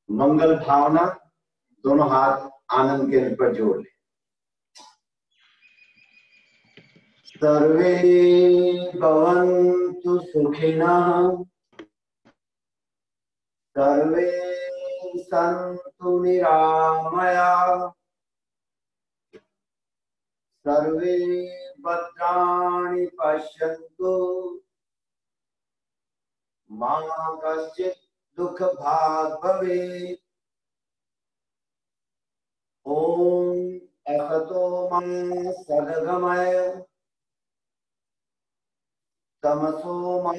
मंगल भावना, दोनों हाथ आनंद केंद्र पर जोड़ ले। सर्वे भवन्तु सुखिनः, सर्वे सन्तु निरामयाः, सर्वे भद्राणि पश्यन्तु, मा कश्चित् दुःखभाग् भवेत्। ॐ असतो मा सद्गमय, तमसो मा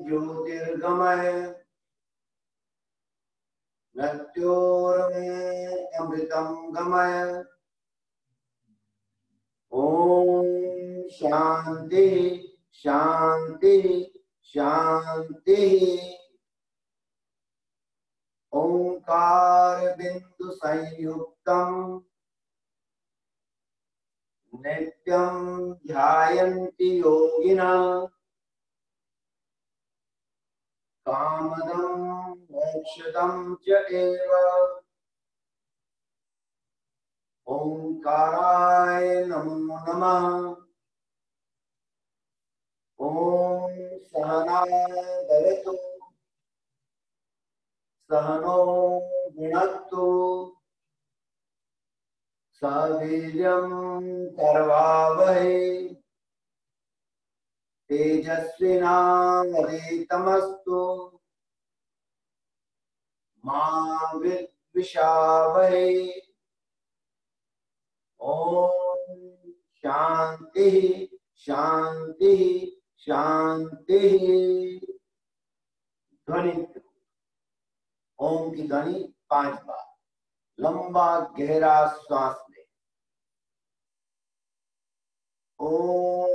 ज्योतिर्गमय, मृत्योर्मृतमृतं गमय। ॐ शांति शांति शांति। ओंकार बिंदु संयुक्तम नित्यं ध्यायन्ति योगिनः, कामदं मोक्षदं च एव। ओंकाराय नमो नमः। ओम सहना भवतु, सहनो भुनक्तु, सवीर्यं करवावहै, तेजस्विनावधीतमस्तु मा विद्विषावहै। ओम शांति शांति शांति। ध्वनि ओम की ध्वनि 5 बार। लंबा गहरा श्वास ले। ओम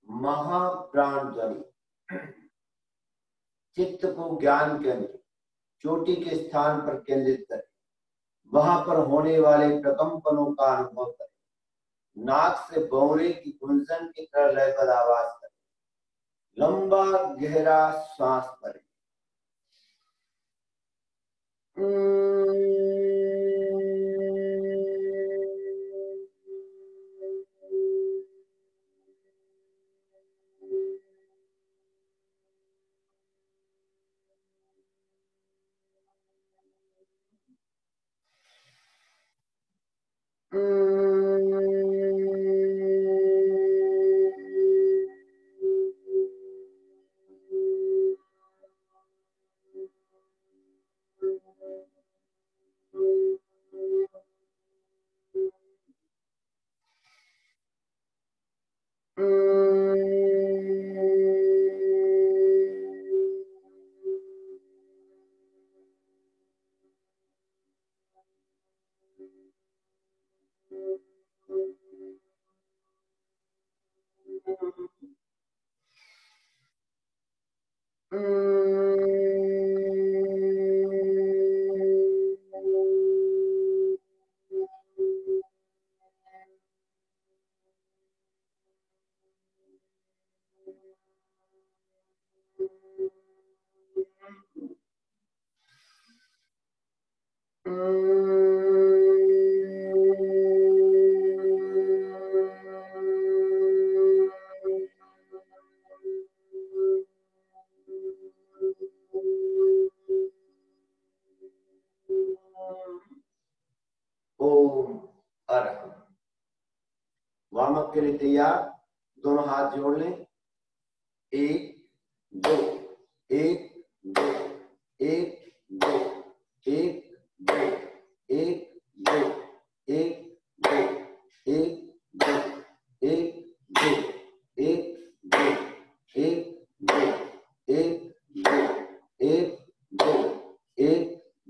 महाप्राण ध्वनि। चित्त को ज्ञान केंद्र चोटी के स्थान पर केंद्रित करें। वहां पर होने वाले प्रकंपनों का अनुभव करें। नाक से भौरे की गुंजन की तरह लयबद्ध आवाज करें। लंबा गहरा श्वास भरें। ओम अरहम। वार्म अप के लिए तैयार, दोनों हाथ जोड़ लें। 1 2 1 2 1 2 1 2 1 2 1 2 1 2 1 2 1 2 1 2 1 2 1 2 1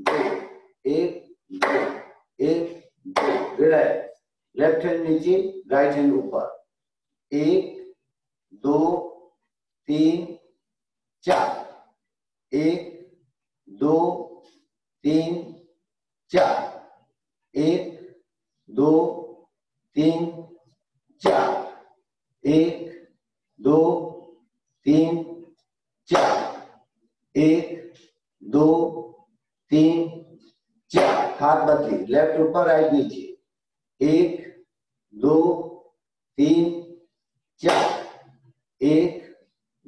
2 1 2 1 2। रिलैक्स। लेफ्ट हैंड नीचे, राइट हैंड ऊपर। 1 2 3 4 1 2 3 4 1 2 3 4 1 2 3 4 1 2 3 4। हाथ बदली, लेफ्ट ऊपर राइट नीचे। 1 2 3 4 1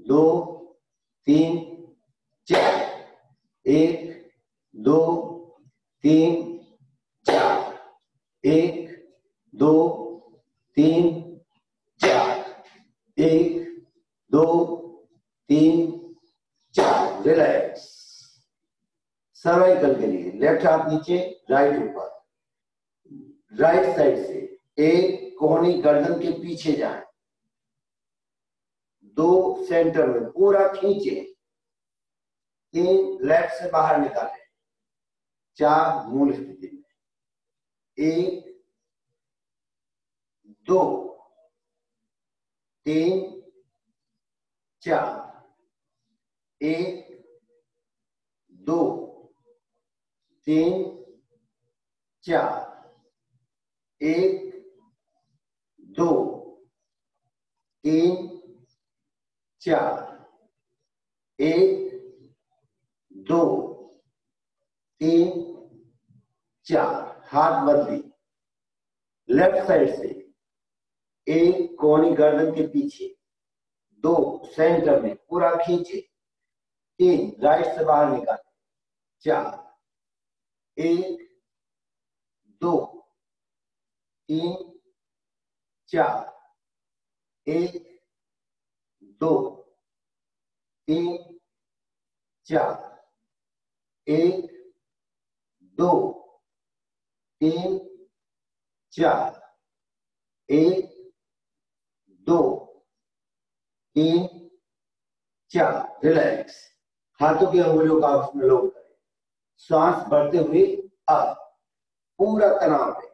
2 3 4 1 2 3 4 1 2 3 4 1 2 3 4। रिलैक्स। सर्वाइकल के लिए लेफ्ट हाथ नीचे, राइट ऊपर। राइट साइड से एक कोहनी गर्दन के पीछे जाए, 2 सेंटर में पूरा खींचे, 3 लेफ्ट से बाहर निकाले, 4 मूल स्थिति में। 1 2 3 4 1 2 3 4 1 2 3 4 1 2 3 4। हाथ बदली, लेफ्ट साइड से एक कोहनी गर्दन के पीछे, 2 सेंटर में पूरा खींचे, 3 राइट से बाहर निकाले, 4 1 2 3 4 1 2 3 4 1 2 3 4 1 2 3 4। रिलैक्स। हाथों की अंगुलियों का आपस में लॉक करें। श्वास बढ़ते हुए अप, पूरा तनाव है।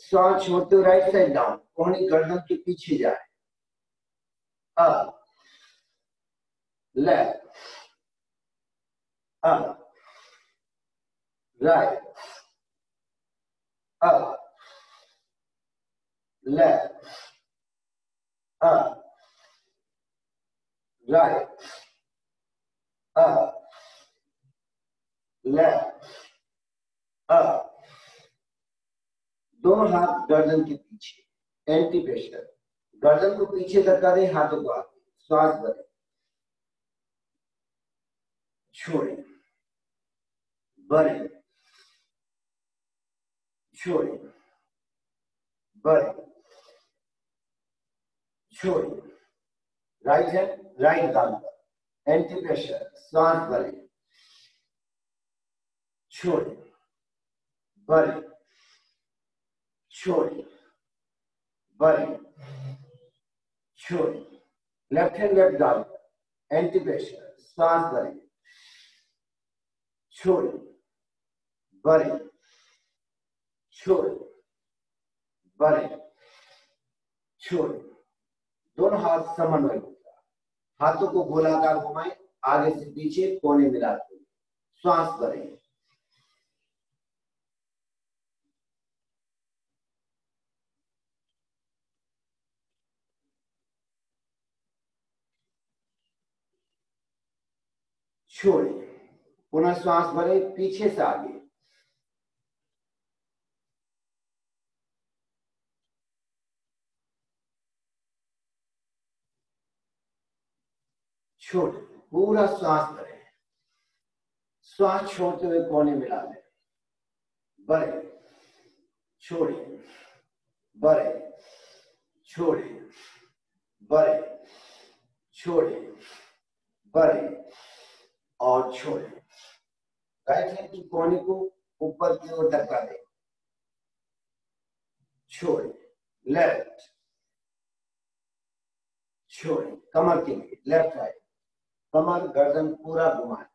श्वास छोड़ते हुए राइट साइड डाउन, कोहनी गर्दन के पीछे जाए। Up, left, up, right, up, left, up, right, up, left, up. दोनों हाथ गर्दन के पीछे, एंटी प्रेशर। गर्दन को पीछे धक्का दें, हाथों को आगे। श्वास भरें, छोड़ें, भरें, छोड़ें, भरें, छोड़ें। राइट हैंड राइट कान पर, एंटी प्रेशर। श्वास भरें, छोड़ें, भरें, छोड़ें, भरें, छोड़ें। लेफ्ट हैंड लेफ्ट कान पर, एंटी प्रेशर। श्वास भरें, छोड़ें, भरें, छोड़ें, भरें, छोड़ें। दोनों हाथ समन्वय मुद्रा। हाथों को गोलाकार घुमाएं, आगे से पीछे कोने मिलाते हुए। श्वास भरें, छोड़िए, पुनः श्वास भरे, पीछे से आगे, छोड़िए, पूरा श्वास भरे, श्वास छोड़ते हुए कोने मिला ले, भरे, छोड़िए, भरे, छोड़िए, भरे, छोड़िए, भरे और छोड़िए। राइट हैंड की कोने को ऊपर की ओर धक्का दे, छोड़िए, लेफ्ट, छोड़िए, कमर के लिए लेफ्ट राइट, कमर गर्दन पूरा घुमाए,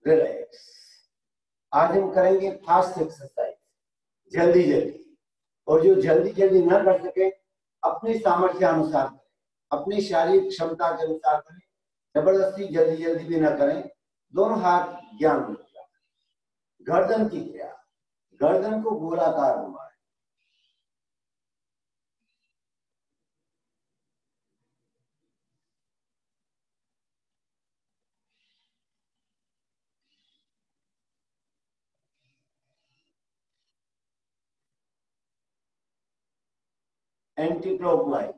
रिलैक्स। आज हम करेंगे फास्ट एक्सरसाइज, जल्दी जल्दी, और जो जल्दी जल्दी ना कर सके अपनी सामर्थ्य अनुसार करें, अपनी शारीरिक क्षमता के अनुसार करें, जबरदस्ती जल्दी जल्दी भी ना करें। दोनों हाथ ज्ञान मुद्रा, गर्दन की क्रिया, गर्दन को गोलाकार घुमाएं, एंटी क्लॉकवाइज,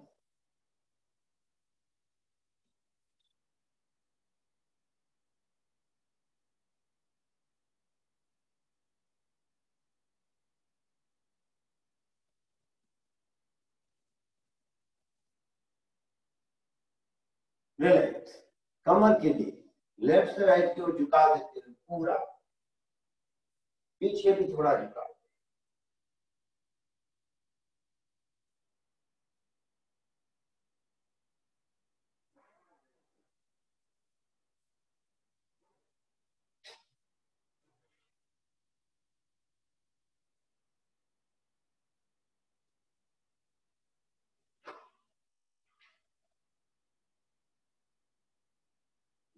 रिलैक्स। कमर के लिए लेफ्ट से राइट की ओर झुका देते हैं पूरा, पीछे भी थोड़ा झुका,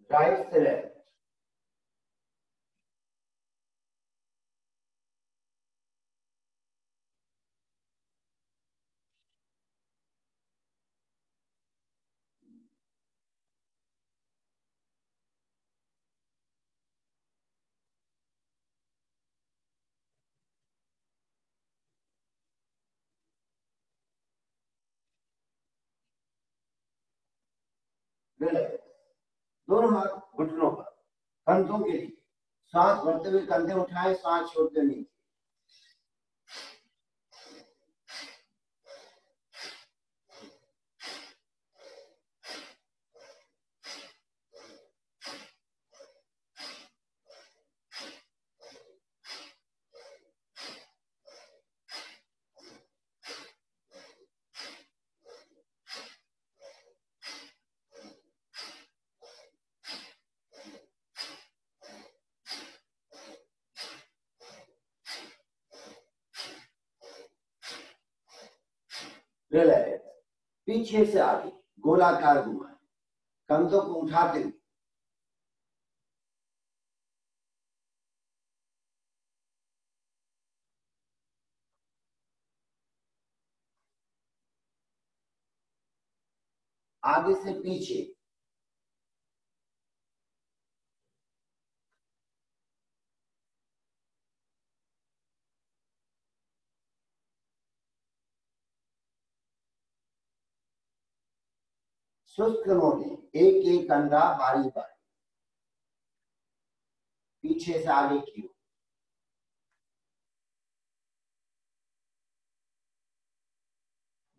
राइट से लेफ्ट, रिलैक्स। दोनों हाथ घुटनों पर, कंधों के लिए सांस भरते हुए कंधे उठाएं, सांस छोड़ते नहीं, रिलैक्स। पीछे से आगे गोलाकार घुमाएं, कंधों को उठाते हुए, आगे से पीछे, सुस्त होने, एक एक कंधा बारी बारी, पीछे से आगे की ओर,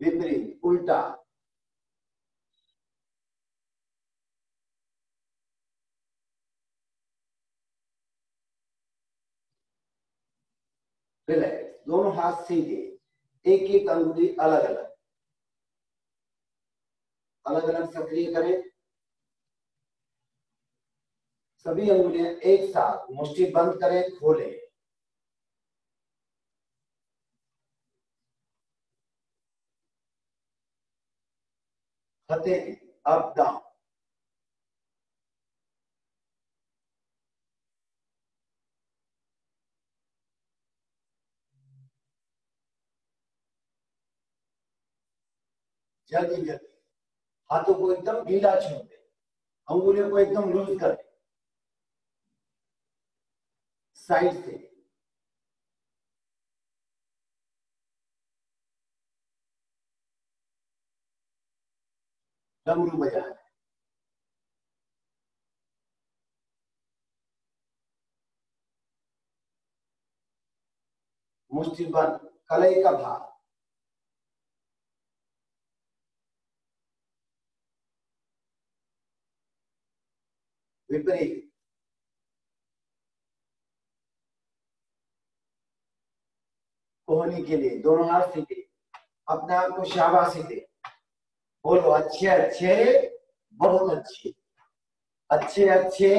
विपरीत उल्टा, रिलैक्स। दोनों हाथ सीधे, एक एक अंगुली अलग अलग, अलग अलग सक्रिय करें, सभी अंगुलियां एक साथ, मुट्ठी बंद करें, खोलें, हथेली अप डाउन, जल्दी जल्दी हाथों को एकदम ढीला छोड़ दे, अंगुलियों को एकदम लूज कर दे, साइड से। डमरू बजा है, मुष्टि बंद, कलई का भाव, विपरीत, कोहनी के लिए दोनों हाथ सीधे, अपने आप को शाबाशी दे, बोलो अच्छे अच्छे, बहुत अच्छे, अच्छे अच्छे,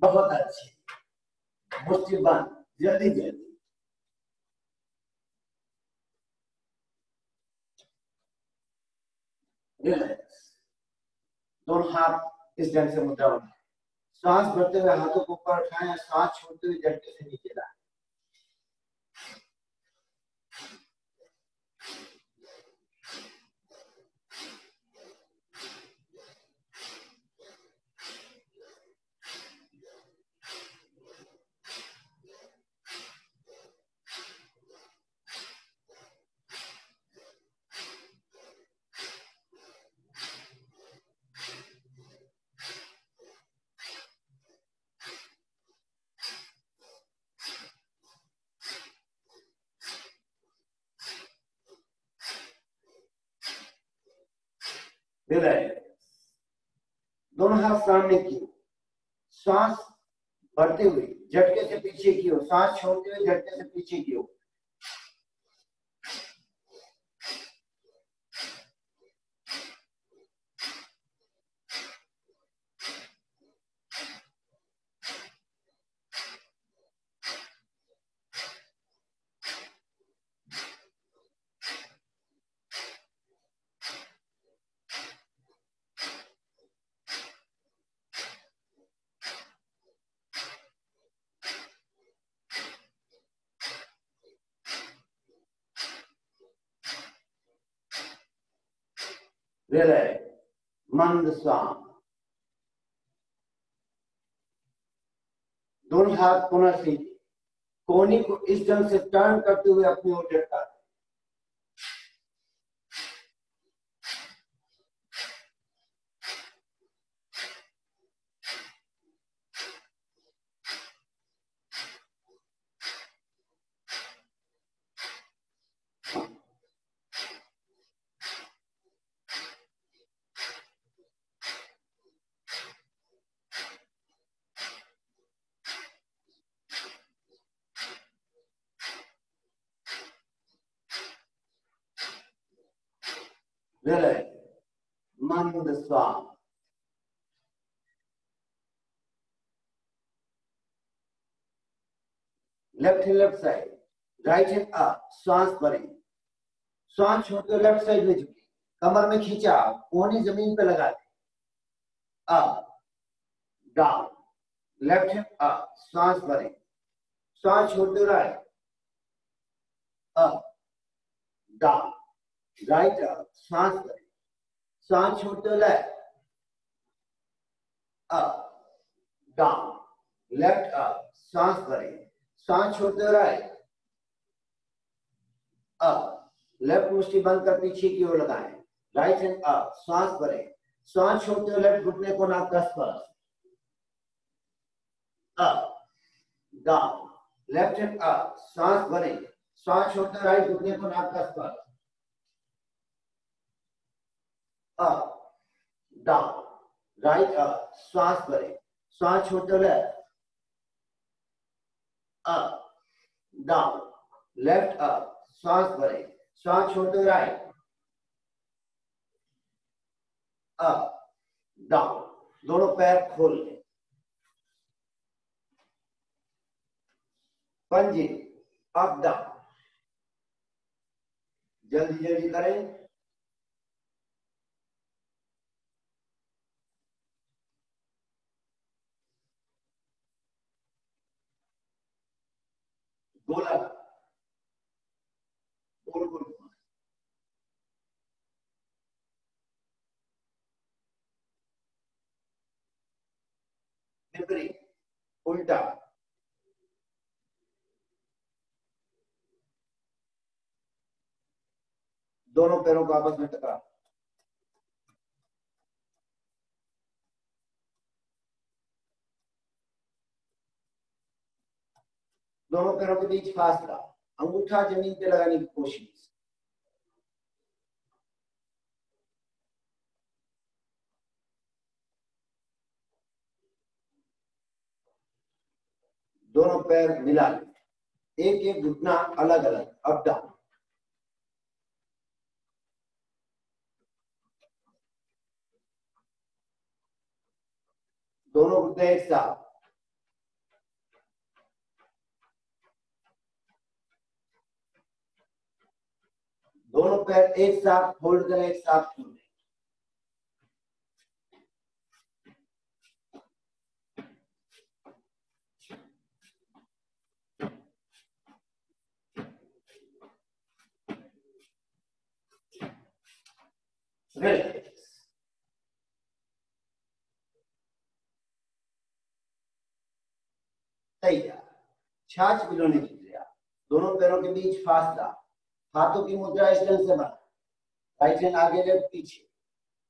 बहुत अच्छे, मुष्टि बंद, जल्दी जल्दी। रिलैक्स, दोनों हाथ इस ढंग से मुद्रा बनाए, सांस भरते हुए हाथों को ऊपर उठाएं, सांस छोड़ते हुए झटके से नीचे लाएं। रिलैक्स, दोनों हाथ सामने की ओर, सांस भरते हुए झटके से पीछे की ओर, सांस छोड़ते हुए झटके से पीछे की ओर। रिलैक्स, मंद श्वास, दोनों हाथ पुनः सीधे, कोहनी को इस ढंग से टर्न करते हुए अपनी ओर झटका, रिलैक्स, मंद श्वास, left hand left side, right hand up, श्वास भरें, श्वास छोड़कर लेफ्ट साइड में झुके, कमर में खींचा, कोहनी जमीन पे लगा दे, up down, left hand up, श्वास भरें, श्वास छोड़ते right, up down, right up, श्वास भरें, श्वास छोड़ते left, up down, left up, श्वास भरें, श्वास छोड़ते राइट, अप, लेफ्ट मुट्ठी बंद कर पीछे की ओर लगाएं, राइट हैंड अप, श्वास भरें, श्वास छोड़ते हुए लेफ्ट घुटने को नाक का स्पर्श, up down, left hand up, श्वास भरें, श्वास छोड़ते हुए राइट घुटने को नाक का स्पर्श, अप डाउन, राइट अप, श्वास भरें, श्वास छोड़ते हुए left, up down, left up, श्वास भरें, श्वास छोड़ते हुए राइट, अप डाउन, दोनों पैर खोल लें, पंजे अप डाउन, जल्दी जल्दी करें, गोला गोल गोल, उल्टा, दोनों पैरों को आपस में टकरा, दोनों पैरों के बीच फासला, अंगूठा जमीन पे लगाने की कोशिश, दोनों पैर मिला लें, एक एक घुटना अलग अलग, अप डाउन, दोनों घुटने एक साथ, दोनों पैर एक साथ फोल्ड करें, एक साथ खोलें, रिलैक्स, तैयार। छाछ भिगोने की क्रिया, दोनों पैरों के बीच फासला, हाथों की मुद्रा इस ढंग से बना, राइट हैंड आगे लेफ्ट पीछे।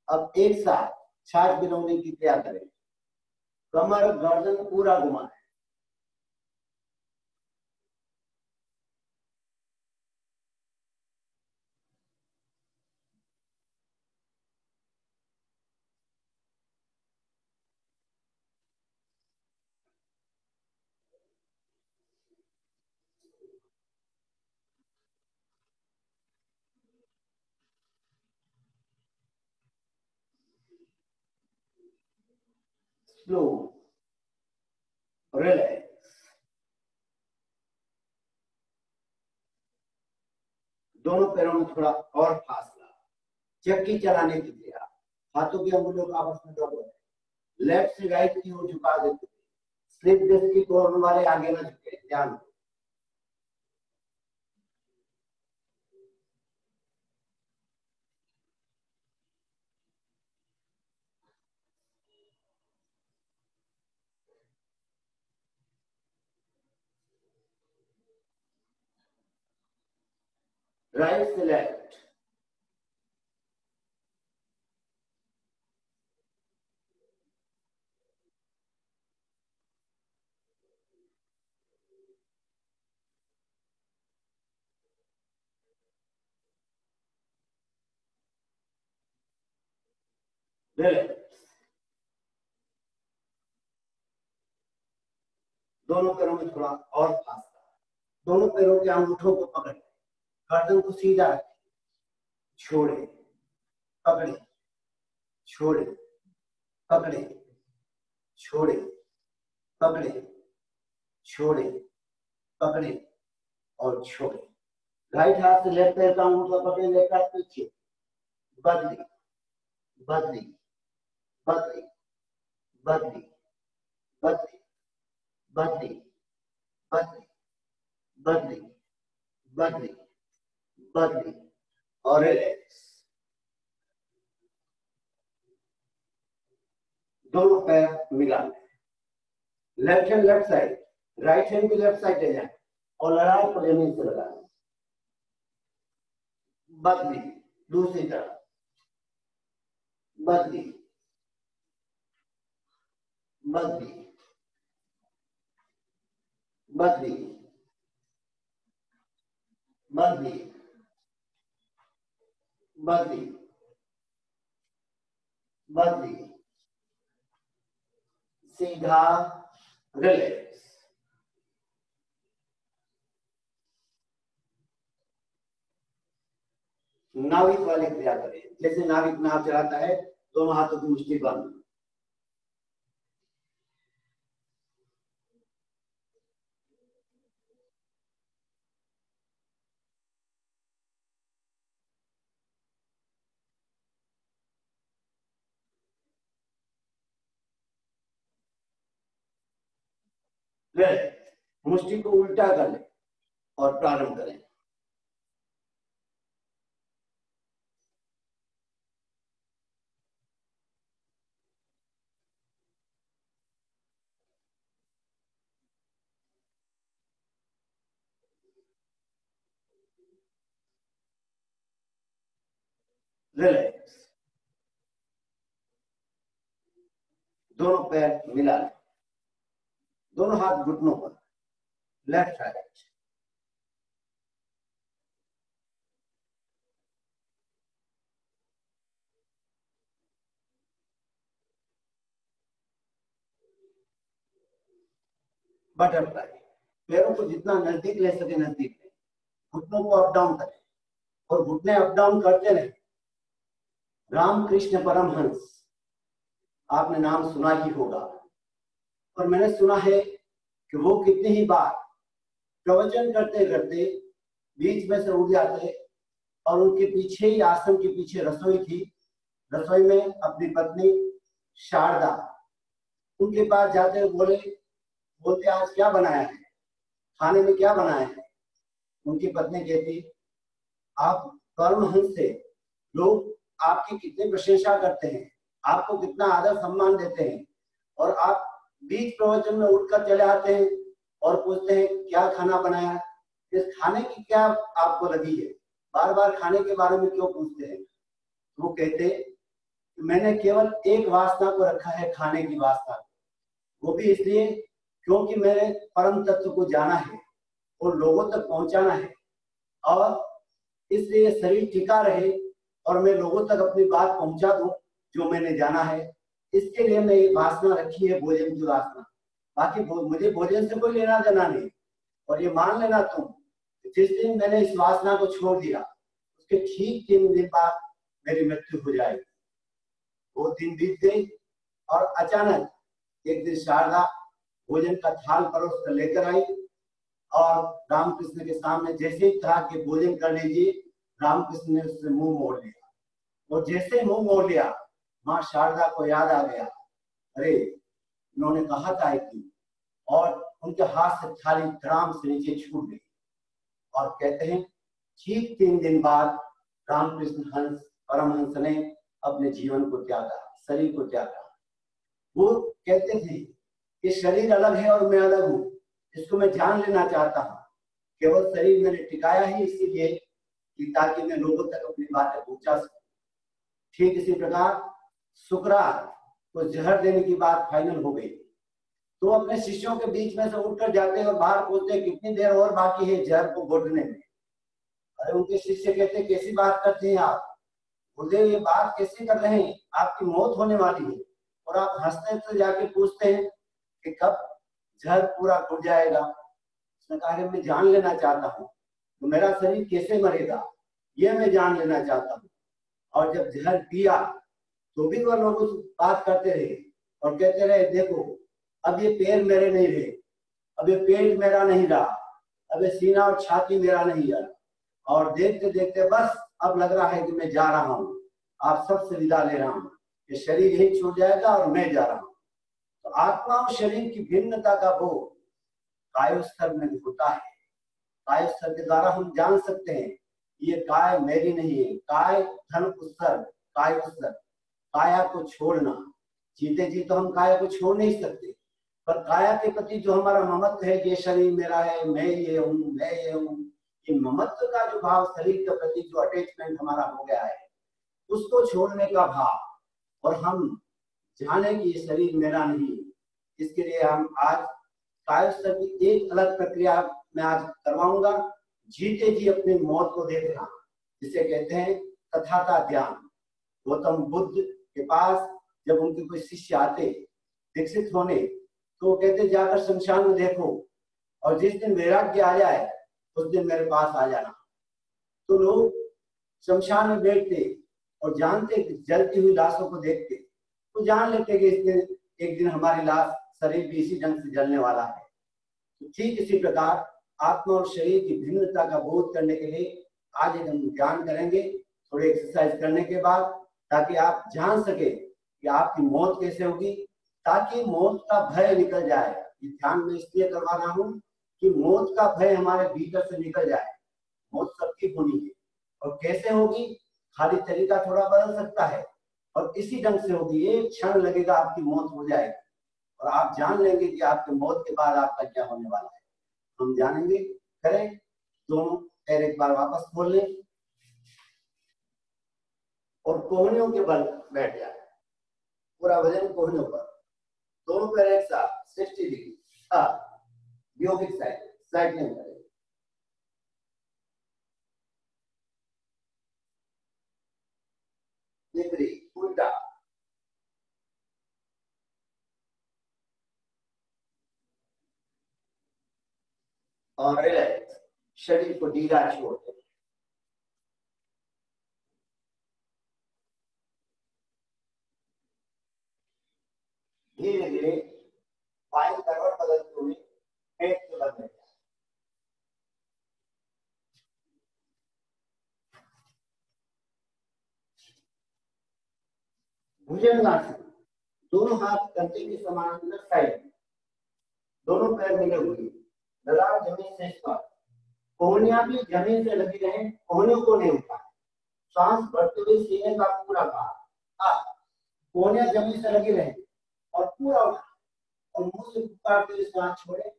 अब एक साथ छाछ भिगोने की क्रिया करें, कमर गर्दन पूरा घुमाएं, स्लो, रिलैक्स, दोनों पैरों में थोड़ा और फासला, चक्की चलाने की क्रिया, हाथों की अंगुलियों को आपस में जोड़, लेफ्ट से राइट की ओर झुका देते, स्लिप डिस्क की कोर हमारे आगे न झुके, ध्यान दो, राइट से लेफ्ट, रिलैक्स, दोनों पैरों में थोड़ा और फासला, दोनों पैरों के अंगूठों को पकड़े, गर्दन को सीधा रखें, छोड़े, पकड़े, छोड़े, पकड़े, छोड़े, पकड़े, छोड़े, पकड़े और छोड़े। राइट हाथ से लेफ्ट पैर का अंगूठा पकड़े, लेफ्ट हाथ पीछे, बदली, बदली, बदली, बदली, बदली, बदली, बदली, बदली, बदली, बदली और रिलैक्स, दोनों पैर मिला लें, left hand left side, right hand भी लेफ्ट साइड ले जाए और लड़ाई को जमीन से लगाए, बदली, दूसरी तरफ, बदली, बदली, बदली, बदली, बदली, बदली, सीधा, रिलैक्स, नाविक वाली क्रिया करें, जैसे नाविक नाव चलाता है, दोनों हाथों की मुट्ठी बंद, मुट्ठी को उल्टा कर लें और प्रारंभ करें, रिलैक्स। दोनों पैर मिला लें, दोनों हाथ घुटनों पर, लेफ्ट राइट। बटरफ्लाई, पैरों को जितना नजदीक ले सके नजदीक ले, घुटनों को अप डाउन करें और घुटने अप डाउन करते रहे। रामकृष्ण परमहंस, आपने नाम सुना ही होगा, और मैंने सुना है कि वो कितनी ही बार प्रवचन करते करते बीच में से उठ जाते और उनके पीछे ही, आश्रम के पीछे रसोई थी, रसोई में अपनी पत्नी शारदा, उनके पास जाते बोलते आज क्या बनाया है, खाने में क्या बनाया है। उनकी पत्नी कहती, आप परमहंस से, लोग आपकी कितनी प्रशंसा करते हैं, आपको कितना आदर सम्मान देते हैं, और आप बीच प्रवचन में उठकर चले आते हैं और पूछते हैं क्या खाना बनाया, इस खाने की क्या आपको लगी है, बार बार खाने के बारे में क्यों पूछते हैं। वो कहते मैंने केवल एक वासना को रखा है, खाने की वासना, वो भी इसलिए क्योंकि मैंने परम तत्व को जाना है और लोगों तक पहुंचाना है, और इसलिए शरीर टिका रहे और मैं लोगों तक अपनी बात पहुंचा दूं जो मैंने जाना है। इसके लिए मैं ये वासना रखी है, भोजन की वासना। बाकी मुझे भोजन से कोई लेना देना नहीं। और ये मान लेना तुम, जिस दिन मैंने इस वासना को छोड़ दिया उसके ठीक 3 दिन बाद मेरी मृत्यु हो जाएगी। वो दिन बीत गई और अचानक एक दिन शारदा भोजन का थाल परोस कर लेकर आई और रामकृष्ण के सामने जैसे ही कहा कि भोजन कर लीजिए, रामकृष्ण ने उससे मुंह मोड़ लिया। और जैसे मुंह मोड़ लिया, माँ शारदा को याद आ गया, अरे उन्होंने कहा था कि, और उनके हाथ से थाली धड़ाम से नीचे छूट गई। और कहते हैं ठीक 3 दिन बाद रामकृष्ण हंस परमहंस ने अपने जीवन को त्यागा, शरीर को त्यागा। वो कहते थे कि शरीर अलग है और मैं अलग हूं, इसको मैं जान लेना चाहता हूं। केवल शरीर मैंने टिकाया ही इसीलिए कि ताकि मैं लोगों तक अपनी बातें पहुंचा सकूं। ठीक इसी प्रकार शुक्रार को जहर देने की बात फाइनल हो गई, तो अपने शिष्यों के बीच में से उठकर जाते और बाहर पूछते कितनी देर और बाकी है जहर को घोटने में। अरे उनके शिष्य कहते कैसी बात करते हैं आप, बोले ये बात कैसे कर रहे हैं, आपकी मौत होने वाली है, और आप हंसते से जाके पूछते हैं कि कब जहर पूरा घुट जाएगा। उसने कहा मैं जान लेना चाहता हूँ तो मेरा शरीर कैसे मरेगा, ये मैं जान लेना चाहता हूँ। और जब जहर पिया तो भी वह लोग बात करते रहे और कहते रहे देखो अब ये पैर मेरे नहीं रहे, अब ये पेट मेरा नहीं रहा, अब ये सीना और छाती मेरा नहीं रहा, और देखते देखते बस अब लग रहा है कि मैं जा रहा हूँ, आप सबसे विदा ले रहा हूँ, ये शरीर ही छूट जाएगा और मैं जा रहा हूँ। तो आत्मा और शरीर की भिन्नता का बोध काय स्तर में होता है। काय स्तर के द्वारा हम जान सकते हैं ये काय मेरी नहीं है, काय धन उत्सर्ग, काय उत्सर्ग, काया को छोड़ना। जीते जी तो हम काया को छोड़ नहीं सकते, पर काया के प्रति जो हमारा ममत्व है, ये शरीर मेरा है, मैं ये हूँ, मैं ये हूँ, ये ममत्व का जो भाव, शरीर के प्रति जो अटैचमेंट हमारा हो गया है, उसको छोड़ने का भाव, और हम जाने कि ये शरीर मेरा नहीं है। इसके लिए हम आज काय स्तर की एक अलग प्रक्रिया मैं आज करवाऊंगा, जीते जी अपनी मौत को देखना, जिसे कहते हैं तथाता ध्यान। गौतम बुद्ध के पास जब उनके कोई शिष्य आते विकसित होने, तो वो कहते जाकर शमशान में देखो और जिस दिन वैराग्य आ जाए उस दिन मेरे पास आ जाना। तो लोग शमशान में बैठते और जानते जलती हुई लाशों को देखते तो जान लेते कि इस दिन एक दिन हमारी लाश, शरीर भी इसी ढंग से जलने वाला है। तो ठीक इसी प्रकार आत्मा और शरीर की भिन्नता का बोध करने के लिए आज हम ध्यान करेंगे थोड़ी एक्सरसाइज करने के बाद, ताकि आप जान सके कि आपकी मौत कैसे होगी, ताकि मौत का भय निकल जाए। ये ध्यान में इसलिए करवा रहा हूँ कि मौत का भय हमारे भीतर से निकल जाए। मौत सबकी होनी है, और कैसे होगी, खाली तरीका थोड़ा बदल सकता है और इसी ढंग से होगी। एक क्षण लगेगा आपकी मौत हो जाएगी और आप जान लेंगे कि आपके मौत के बाद आपका क्या होने वाला है। हम जानेंगे। करें दोनों पैर एक बार वापस खोल लें, और कोहनियों के बल बैठ जाए, पूरा वजन कोहनियों पर, दोनों पैर एक साथ 60 डिग्री योगिक साइकिलिंग करें। विपरीत उल्टा, और रिलैक्स, शरीर को ढीला छोड़ दें। धीरे धीरे बाएं करवट बदलते हुए पेट के बल में, भुजंगासन, दोनों हाथ कंधे के समानांतर साइड, दोनों पैर मिले हुए, लगाम जमीन से स्पर्श, कोहनियां भी जमीन से लगी रहे, कोहनियों को नहीं उठाए, सांस भरते हुए सीने का पूरा भार, कोहनियां जमीन से लगी रहे और पूरा उठा, और मुंह से पुकारते हुए सांस छोड़े।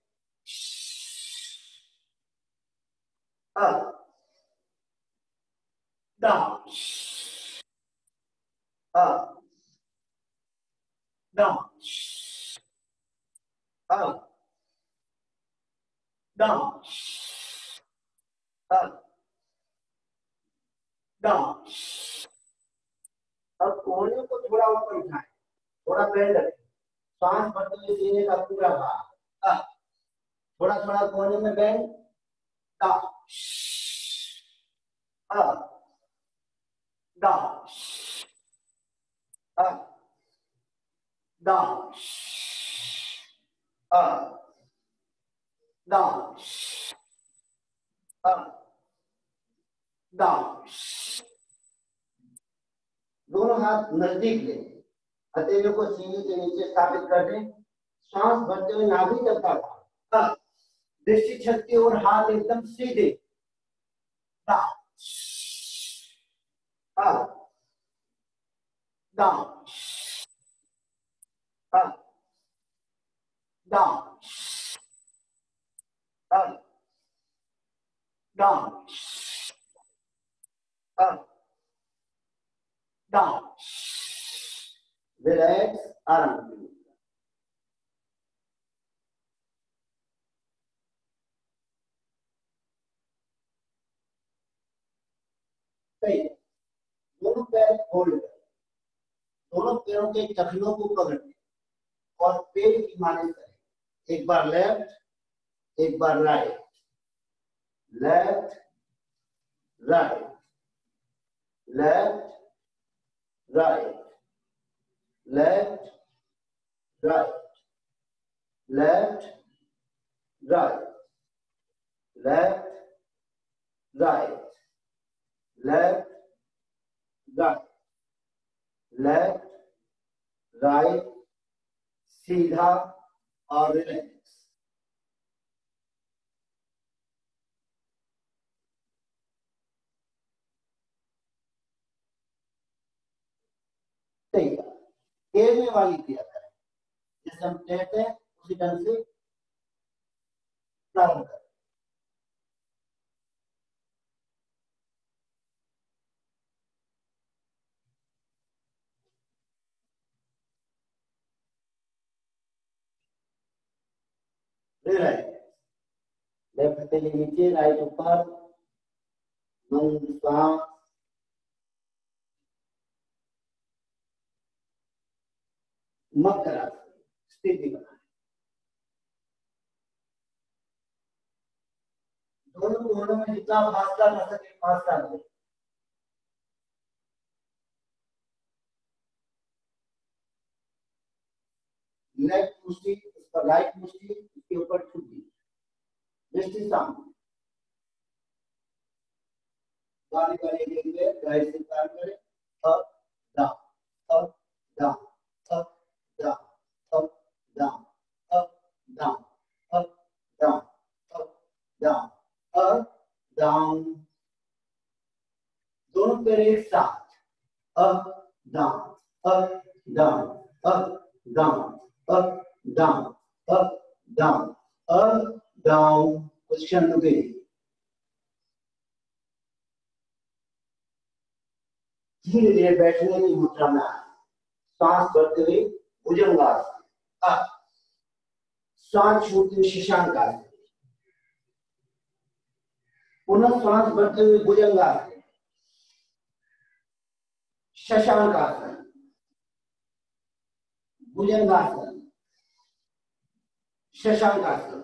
up, down, up, down, up, down, up, down। अब कोहनियों को थोड़ा ऊपर उठाएं, थोड़ा बेंड करें, सांस भरते हुए सीने का पूरा भार, थोड़ा थोड़ा कोहनी में bend, down, up, down, up, down, up, down, up, down। दोनों हाथ नजदीक लें, हथेलियों को सीने के नीचे स्थापित कर दें, सांस भरते हुए नाभि तक का भार, दृष्टि शक्ति और हाथ एकदम सीधे, down, up, down, up, down, up, down, up, down। Relax, आराम से। सही, दोनों पैर होल्ड करें, दोनों पैरों के टखनों को पकड़ें और पेट की मालिश करें। एक बार लेफ्ट, एक बार right, left right, left right, left right, left right, left right, left right, left right, सीधा और रिलैक्स। सही है, टेढ़ने वाली क्रिया करें, जैसे हम टेढ़ते हैं उसी ढंग से प्रारंभ करें। रिलैक्स, लेफ्ट हथेली नीचे, राइट ऊपर, मंद सांस, मकर स्थिति बनाए, दोनों कोणों में जितना फासला रह सके फासला रहे। लेफ्ट मुष्टि इस पर, राइट मुष्टि इसके ऊपर ठुड्डी, दृष्टि सामने, गाली गाली के लिए राइट से काम करें, up down, up down, up down, up down, up down, up down, up down, up down. दोनों पैर एक साथ, up down, up down, up down, up down, up down, up down. Position रुकेगी, धीरे धीरे बैठने की मुद्रा में आए, सांस भरते हुए भुजंगासन, सांस छोड़ते हुए शशांकासन, पुनः सांस भरते हुए भुजंगासन, शशांकासन, भुजंगासन, शशांकासन,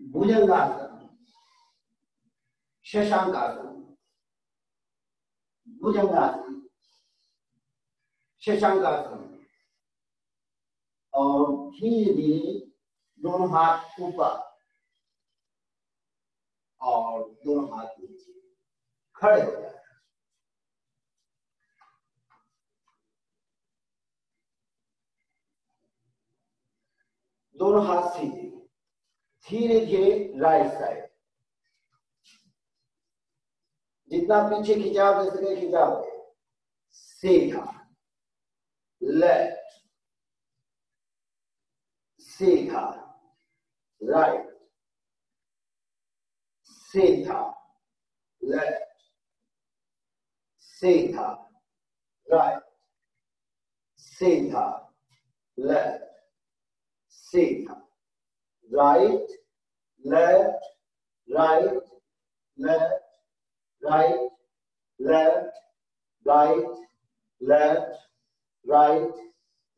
भुजंगासन, शशांकासन, भुजंगासन, शशांकासन। और धीरे धीरे दोनों हाथ ऊपर और दोनों हाथ नीचे, खड़े हो जाए। दोनों हाथ सीधे, धीरे धीरे राइट साइड, जितना पीछे खिंचाव दे सके खिंचाव दे, सीधा, लेफ्ट, सीधा, राइट, सीधा, लेफ्ट, सीधा, राइट, सीधा, लेफ्ट, सीधा, right, left, right, left, right, left, right, left, right,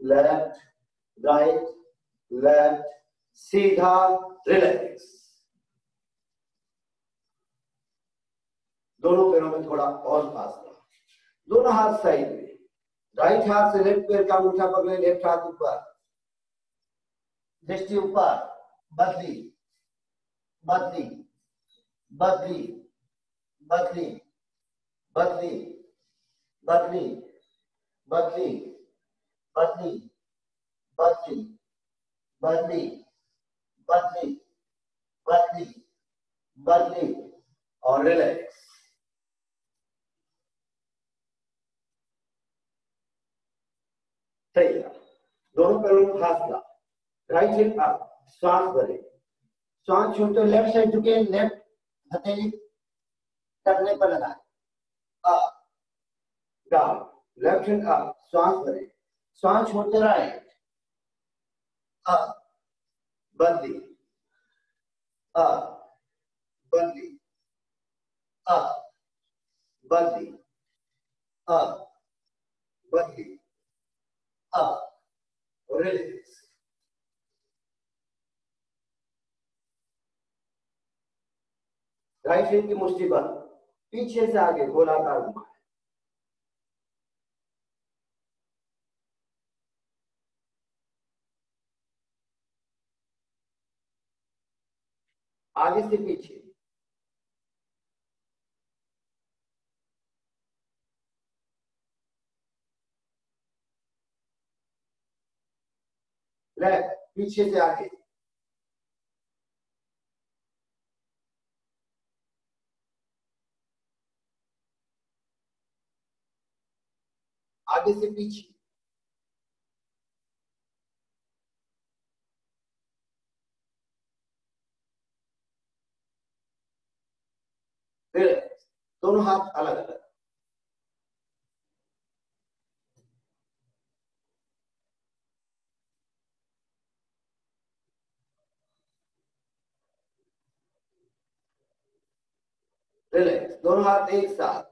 left, right, left, सीधा, रिलैक्स। दोनों पैरों में थोड़ा और फासला, दोनों हाथ साइड में, राइट हाथ से लेफ्ट पैर का अंगूठा पकड़े, लेफ्ट हाथ ऊपर, दृष्टि ऊपर, बदली बदली बदली बदली बदली बदली बदली बदली बदली बदली बदली बदली बदली और रिलैक्स। सही है। दोनों पैरों में फासला, राइट हैंड अप, श्वास भरे, श्वास छोड़ते लेफ्ट साइड झुके, लेफ्ट हथेली टखने पर लगाए, up down, left hand up, श्वास भरे, श्वास छोड़ते राइट, अप, बदली, अप, बदली, अप, बदली, अप, बदली, अप, रिलैक्स। राइट हैंड की मुट्ठी बंद, पीछे से आगे गोलाकार घुमाए, आगे से पीछे, लेफ्ट पीछे से आगे, आगे से पीछे, रिलैक्स। दोनों हाथ अलग अलग, रिलैक्स। दोनों हाथ एक साथ,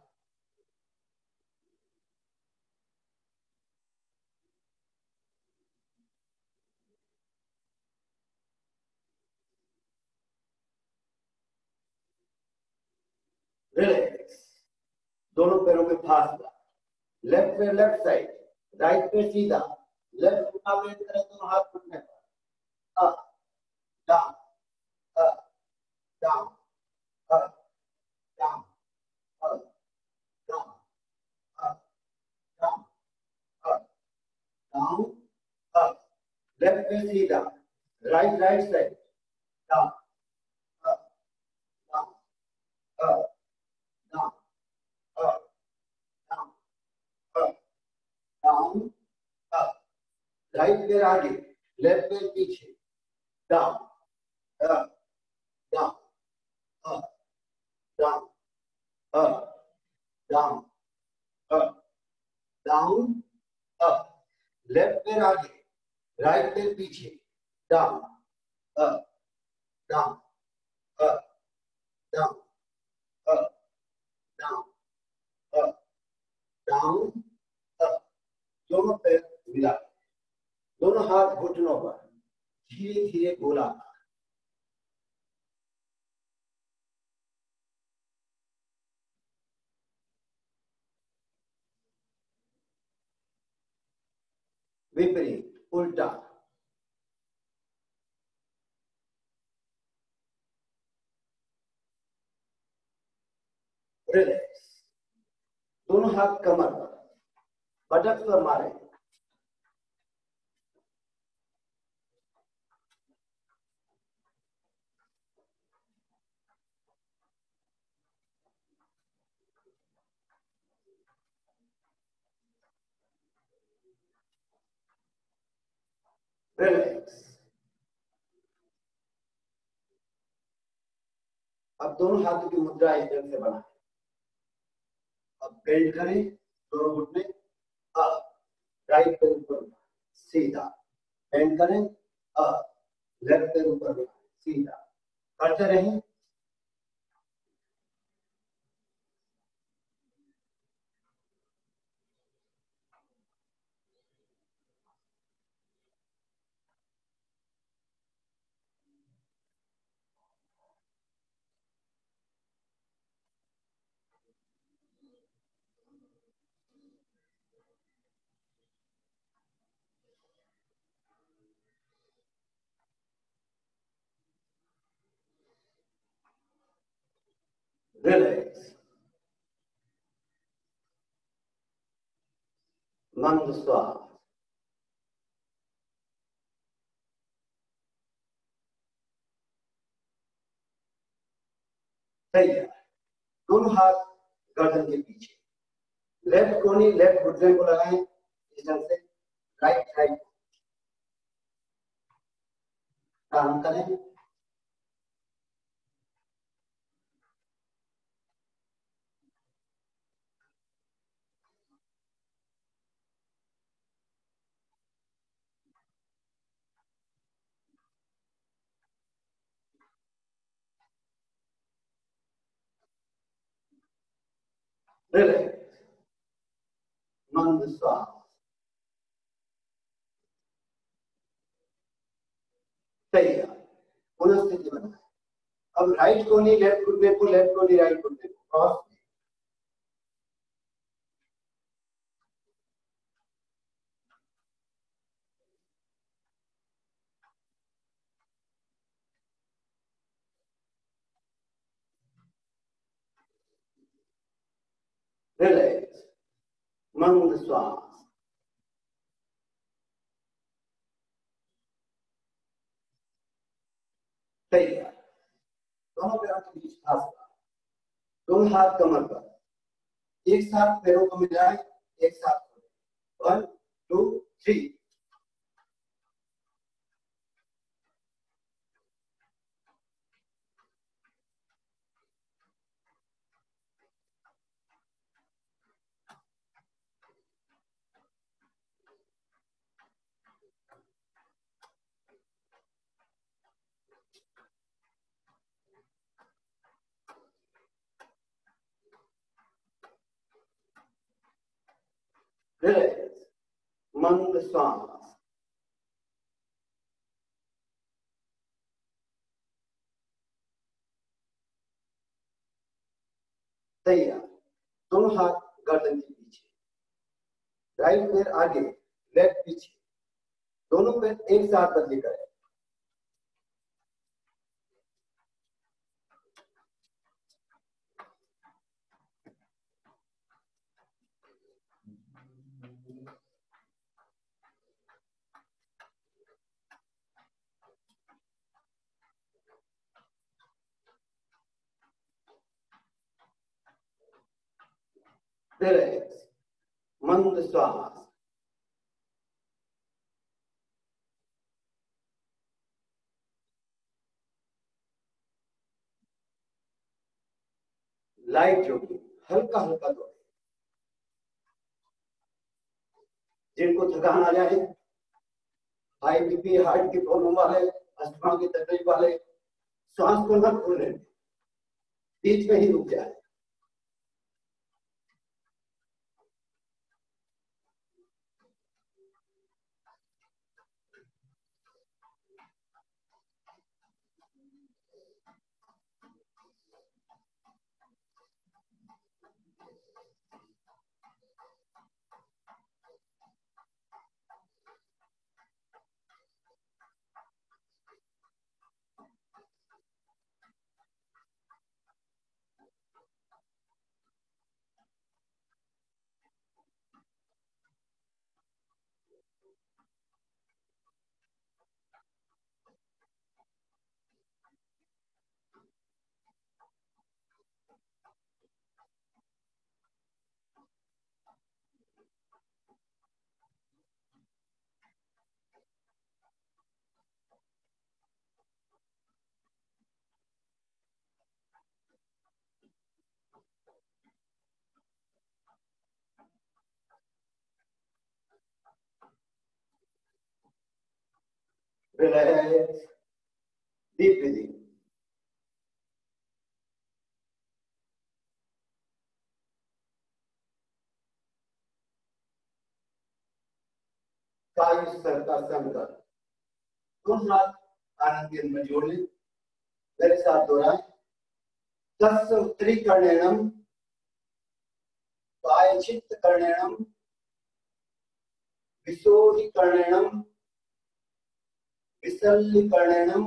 रिलैक्स। दोनों पैरों में फासला, लेफ्ट पैर लेफ्ट साइड, राइट पैर सीधा, लेफ्ट घुटना बेंड करें, दोनों हाथ घुटने पर, up down, up down, up down, up down, up down, up down, up, left पैर सीधा, right right side, down, up down, up down, up down, up down, up, right पैर आगे, लेफ्ट पैर पीछे, down, up down, up down, up down, up, down, up, left पैर आगे, right पैर पीछे, down, up, down, up, down, up, down, up, down, up. दोनों पैर मिला, दोनों हाथ घुटनों पर, धीरे धीरे गोला। विपरीत, उल्टा। रिलैक्स। दोनों हाथ कमर पर, बटक पर मारे। रिलैक्स। अब दोनों हाथों की मुद्रा इस तरह से बनाए। अब बेंड करें दोनों घुटने, अप, राइट पैर ऊपर सीधा, बेंड करें, अप, लेफ्ट पैर ऊपर सीधा, करते रहें। रिलैक्स। मंद श्वास। सही है। दोनों हाथ गर्दन के पीछे, लेफ्ट कोनी लेफ्ट घुटने को लगाएं इस ढंग से, राइट राइट काम करें। रिलैक्स। मंद श्वास। सही है। पुनः स्थिति बनाए। अब राइट कोनी लेफ्ट घुटने को, लेफ्ट कोनी राइट घुटने को क्रॉस। रिलैक्स। मंद श्वास। सही है। दोनों पैरों के बीच फासला, दोनों हाथ कमर पर, एक साथ पैरों को मिलाएं, एक साथ 1 2 3। रिलैक्स। मंद श्वास। सही है। दोनों हाथ गर्दन के पीछे, राइट पैर आगे लेफ्ट पीछे, दोनों पैर एक साथ बदली करें। रिलैक्स। मंद श्वास। लाइट जोगिंग, हल्का हल्का दौड़े। जिनको थकान आ जाए, हाई बीपी, हार्ट की प्रॉब्लम वाले, अस्थमा की तकलीफ वाले, सांस को न खोले, बीच में ही रुक जाए। Relax, deep breathing. कायु सर्पासन कर, तुम हाथ आनंद के में जोड़ ले, मेरे साथ दोहराएं। तस्य उत्तरीकरणेनम प्रायश्चित्तकरणेनम विशोधीकरणेनम विसल्लीकरणेनम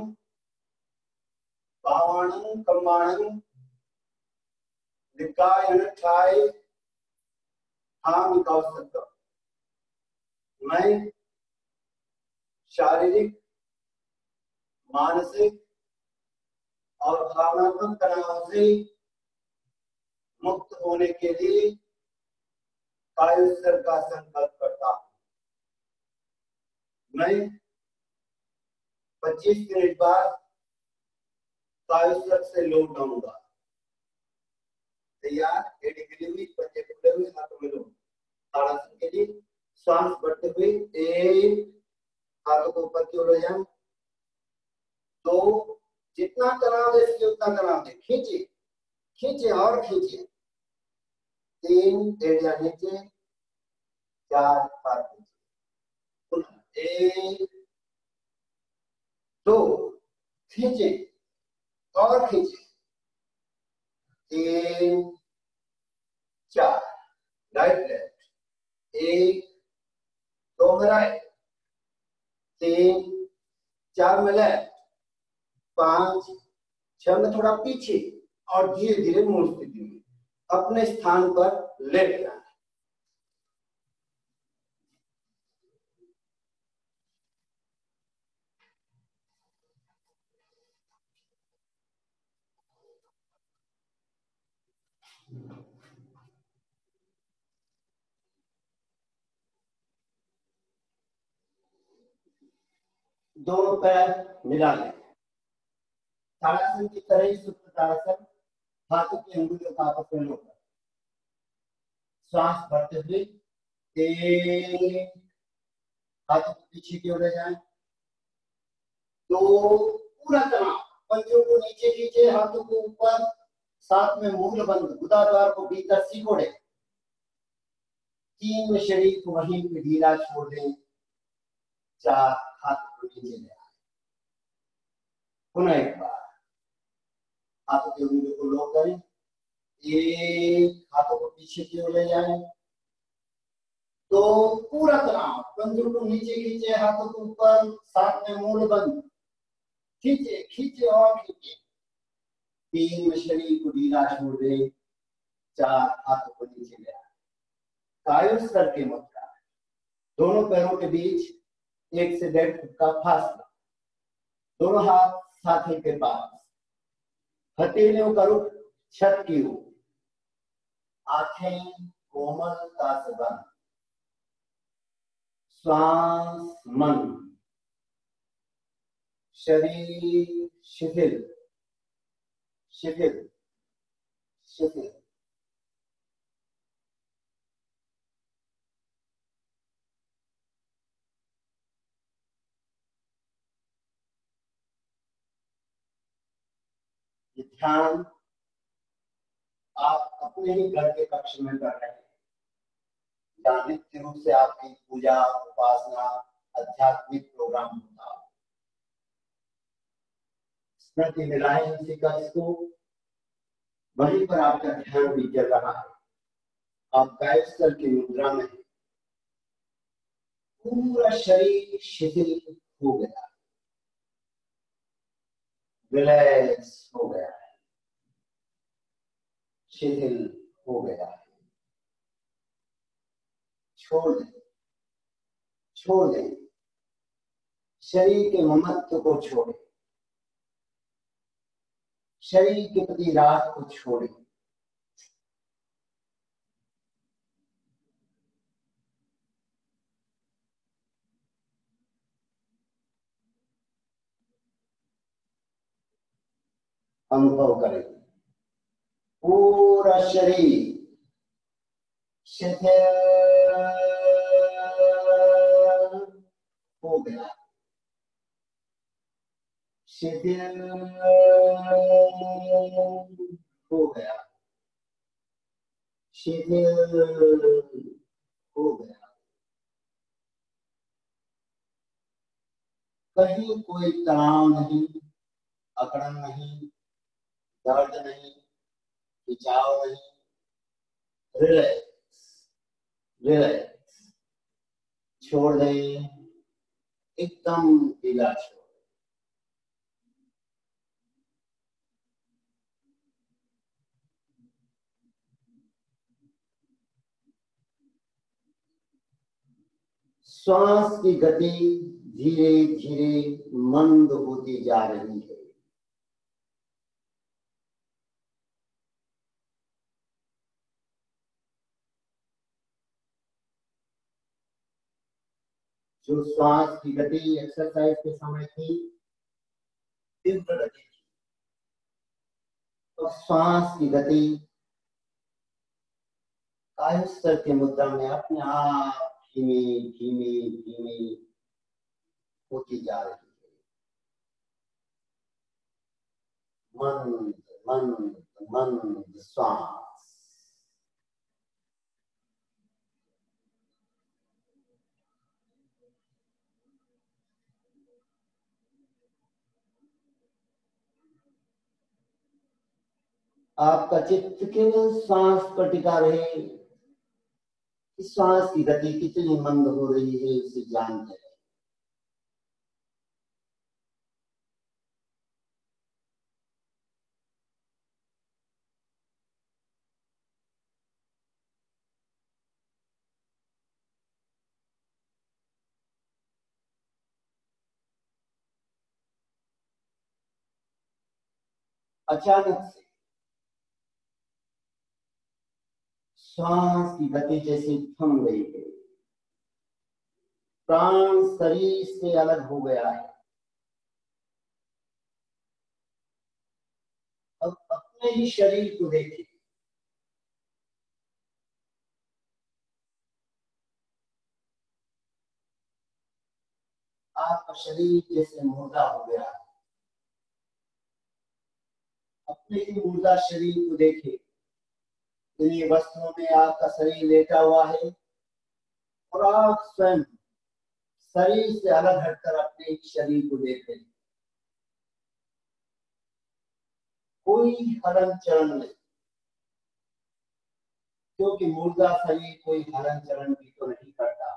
भावाणं कम्बाणं निकायनठाय हम कौशल। मैं शारीरिक, मानसिक और भावनात्मक तनाव से मुक्त होने के लिए कायोत्सर्ग का संकल्प करता हूं। मैं 25 मिनट बाद कायोत्सर्ग से लौट आऊंगा। तैयार, एडी गिरी हुई, पंजे खुले हुए, हाथों में लो। ताड़ासन के लिए सांस बढ़ते हुए, एक, हाथों को ऊपर की ओर ले जाएं। दो, जितना तनाव है इसके उतना तनाव है, खींचे खींचे और खींचे। तीन, एड़िया नीचे। चार, हाथ नीचे। एक, दो, खींचे और खींचे। तीन, चार, राइट लेफ्ट। एक, दो में राइट, तीन, चार में लेफ्ट, पांच, छह में थोड़ा पीछे और धीरे धीरे मूल स्थिति में अपने स्थान पर लेट जाना। दोनों पैर मिला लें, ताड़ासन की तरह ही सुप्त ताड़ासन। हाथों की अंगुलियों का आपस में लोग श्वास भरते हुए, एक, हाथों को पीछे की ओर ले जाएं। दो, पूरा तनाव, पंजों को नीचे खींचे, हाथों को ऊपर, साथ में मूल बंद, गुदाद्वार को भीतर सिकोड़े। तीन में शरीर को वहीं पे ढीला छोड़ दें। चार, हाथ को नीचे ले आए। पुनः एक बार हाथों की उंगलियों को लॉक करें। एक, हाथों को पीछे की ओर ले जाएं। दो, पूरा तनाव, पंजों को नीचे खींचे, हाथों को ऊपर, साथ में मूल बंद, खींचे खींचे और खींचे। तीन में शरीर को ढीला छोड़ दे। चार, हाथों को नीचे ले आए। कायोत्सर्ग की मुद्रा, दोनों पैरों के बीच 1 से 1.5 फुट का फासला, दोनों हाथ छाती के पास, हथेलियों का रुख छत की ओर, आंखें कोमलता से बंद, श्वास मन, शरीर शिथिल शिथिल शिथिल। ध्यान आप अपने ही घर के कक्ष में कर रहे हैं, या नित्य रूप से आपकी पूजा, उपासना, आध्यात्मिक प्रोग्राम होता है। स्मृति मिलाएं इसी कक्ष को, वहीं पर आपका ध्यान भी चल रहा है। आप कायस्थ की मुद्रा में, पूरा शरीर शिथिल हो गया, रिलैक्स हो गया है, शिथिल हो गया है। छोड़ दें, छोड़ दें, शरीर के ममत्व को छोड़ें, शरीर के प्रति राग को छोड़ें। अनुभव करें, पूरा शरीर शिथिल हो गया, शिथिल हो गया, शिथिल हो गया। कहीं कोई तनाव नहीं, अकड़न नहीं, दर्द नहीं, खिंचाव नहीं, रिलैक्स, रिलैक्स। छोड़ दें, एकदम ढीला छोड़। श्वास की गति धीरे धीरे मंद होती जा रही है। जो श्वास की गति एक्सरसाइज के समय थी, तीव्र गति थी, और श्वास की गति कायस्थ के मुद्रा में अपने आप धीमी धीमी धीमी होती जा रही है। मंद मंद मंद श्वास। आपका चित्त केवल श्वास पर टिका रहे, श्वास की गति कितनी मंद हो रही है उसे जानते हैं। अचानक से श्वास की गति जैसे थम गई है, प्राण शरीर से अलग हो गया है। अब अपने ही शरीर को देखिए, आपका शरीर जैसे मुर्दा हो गया है। अपने ही मुर्दा शरीर को देखिए, इन्हीं वस्त्रों में आपका शरीर लेटा हुआ है, और आप स्वयं शरीर से अलग हटकर अपने ही शरीर को देख रहे हैं। कोई हलन चलन नहीं, क्योंकि मुर्दा शरीर कोई हलन चलन भी तो नहीं करता।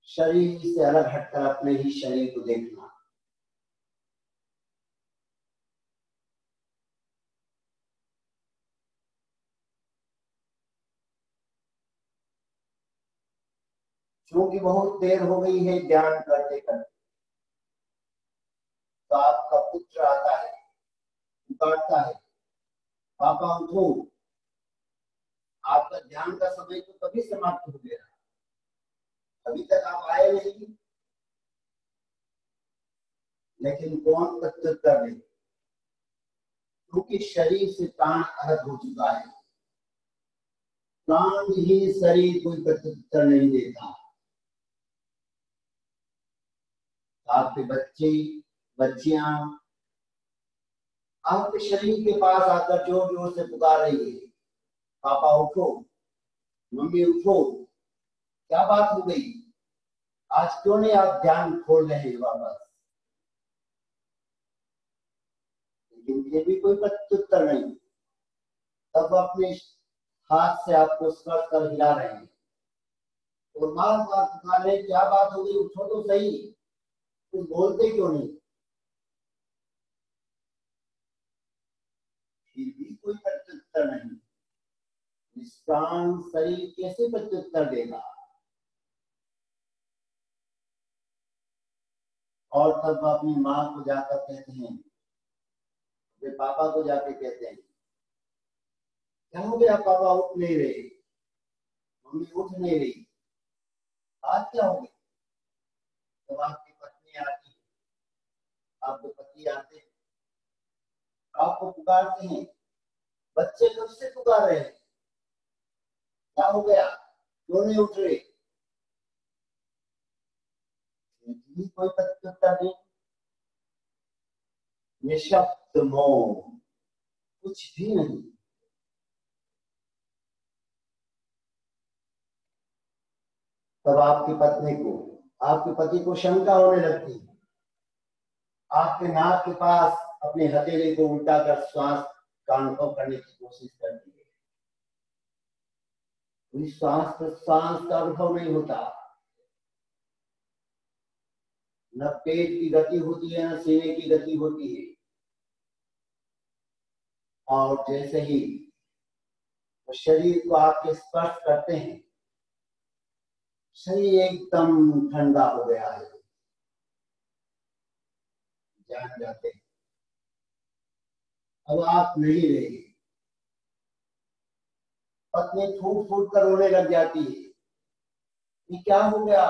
शरीर से अलग हटकर अपने ही शरीर को देखना। क्योंकि बहुत देर हो गई है ध्यान करते करते, तो आपका पुत्र आता है, पुकारता है, पापा उठो। आपका ध्यान का समय तो कभी समाप्त हो गया, अभी तक आप आए नहीं। लेकिन कौन प्रत्युत्तर दे, क्योंकि शरीर से प्राण अलग हो चुका है। प्राण ही शरीर कोई प्रत्युत्तर नहीं देता। आपके बच्चे बच्चियां आपके शरीर के पास आकर जोर जोर से पुकार रही है, पापा उठो, मम्मी उठो, क्या बात हो गई, आज क्यों नहीं आप ध्यान खोल रहे हैं वापस। लेकिन ये भी कोई प्रत्युत्तर नहीं। तब अपने हाथ से आपको स्पर्श कर हिला रहे हैं और बार बार पुकार रहे, क्या बात हो गई, उठो तो सही, कुछ बोलते क्यों नहीं। फिर भी कोई प्रत्युत्तर नहीं। निष्प्राण शरीर कैसे प्रत्युत्तर देगा। और तब अपनी माँ को जाकर कहते हैं, वे पापा को जाके कहते हैं, क्या हो गया पापा, उठ नहीं रहे, मम्मी उठ नहीं रही, आज क्या हो गया। तब आपकी पत्नी आती है, आपके पति आते हैं, आपको पुकारते हैं, बच्चे कब से पुकार रहे हैं, क्या हो गया, क्यों नहीं उठ रहे। कोई प्रत्युत्तर नहीं, निशब्द मौन, कुछ भी नहीं। तब आपकी पत्नी को, आपके पति को शंका होने लगती है। आपके नाक के पास अपने हथेली को उल्टा कर श्वास का अनुभव करने की कोशिश करती है। कोई श्वास प्रश्वास का अनुभव नहीं होता, न पेट की गति होती है, न सीने की गति होती है। और जैसे ही वो शरीर को आपके स्पर्श करते हैं, शरीर एकदम ठंडा हो गया है, जान जाते हैं अब आप नहीं रहे। पत्नी फूट फूट कर रोने लग जाती है, ये क्या हो गया,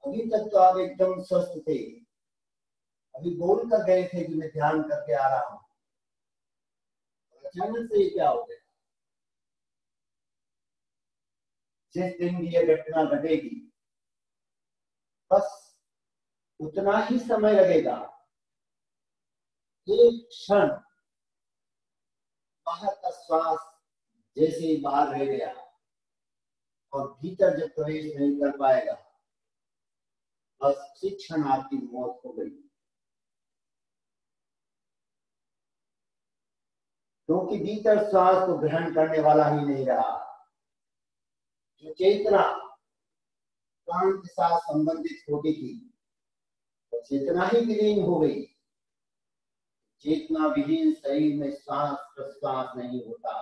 अभी तक तो आप एकदम स्वस्थ थे, अभी बोल कर गए थे कि मैं ध्यान करके आ रहा हूं, अचानक से ये क्या हो गया। जिस दिन भी यह घटना घटेगी, बस उतना ही समय लगेगा, एक क्षण बाहर का श्वास जैसे ही बाहर रह गया और भीतर जब प्रवेश नहीं कर पाएगा, बस उसी क्षण आपकी मौत हो गई। क्योंकि भीतर श्वास को ग्रहण करने वाला ही नहीं रहा। जो चेतना प्राण के साथ संबंधित होती थी, वो चेतना ही विलीन हो गई। चेतना विहीन शरीर में श्वास प्रश्वास नहीं होता।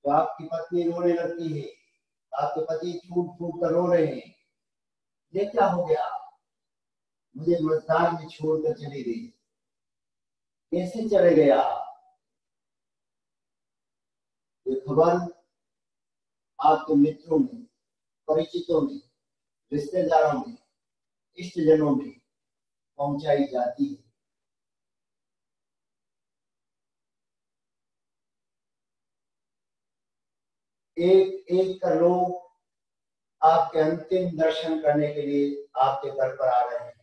तो आपकी पत्नी रोने लगती है, आपके पति फूट फूट कर रो रहे हैं, ये क्या हो गया, मुझे मझधार में छोड़कर चली गई, कैसे चले गया। ये खबर आपके मित्रों में, परिचितों में, रिश्तेदारों में, इष्टजनों में पहुंचाई जाती है। एक एक कर लोग आपके अंतिम दर्शन करने के लिए आपके घर पर आ रहे हैं।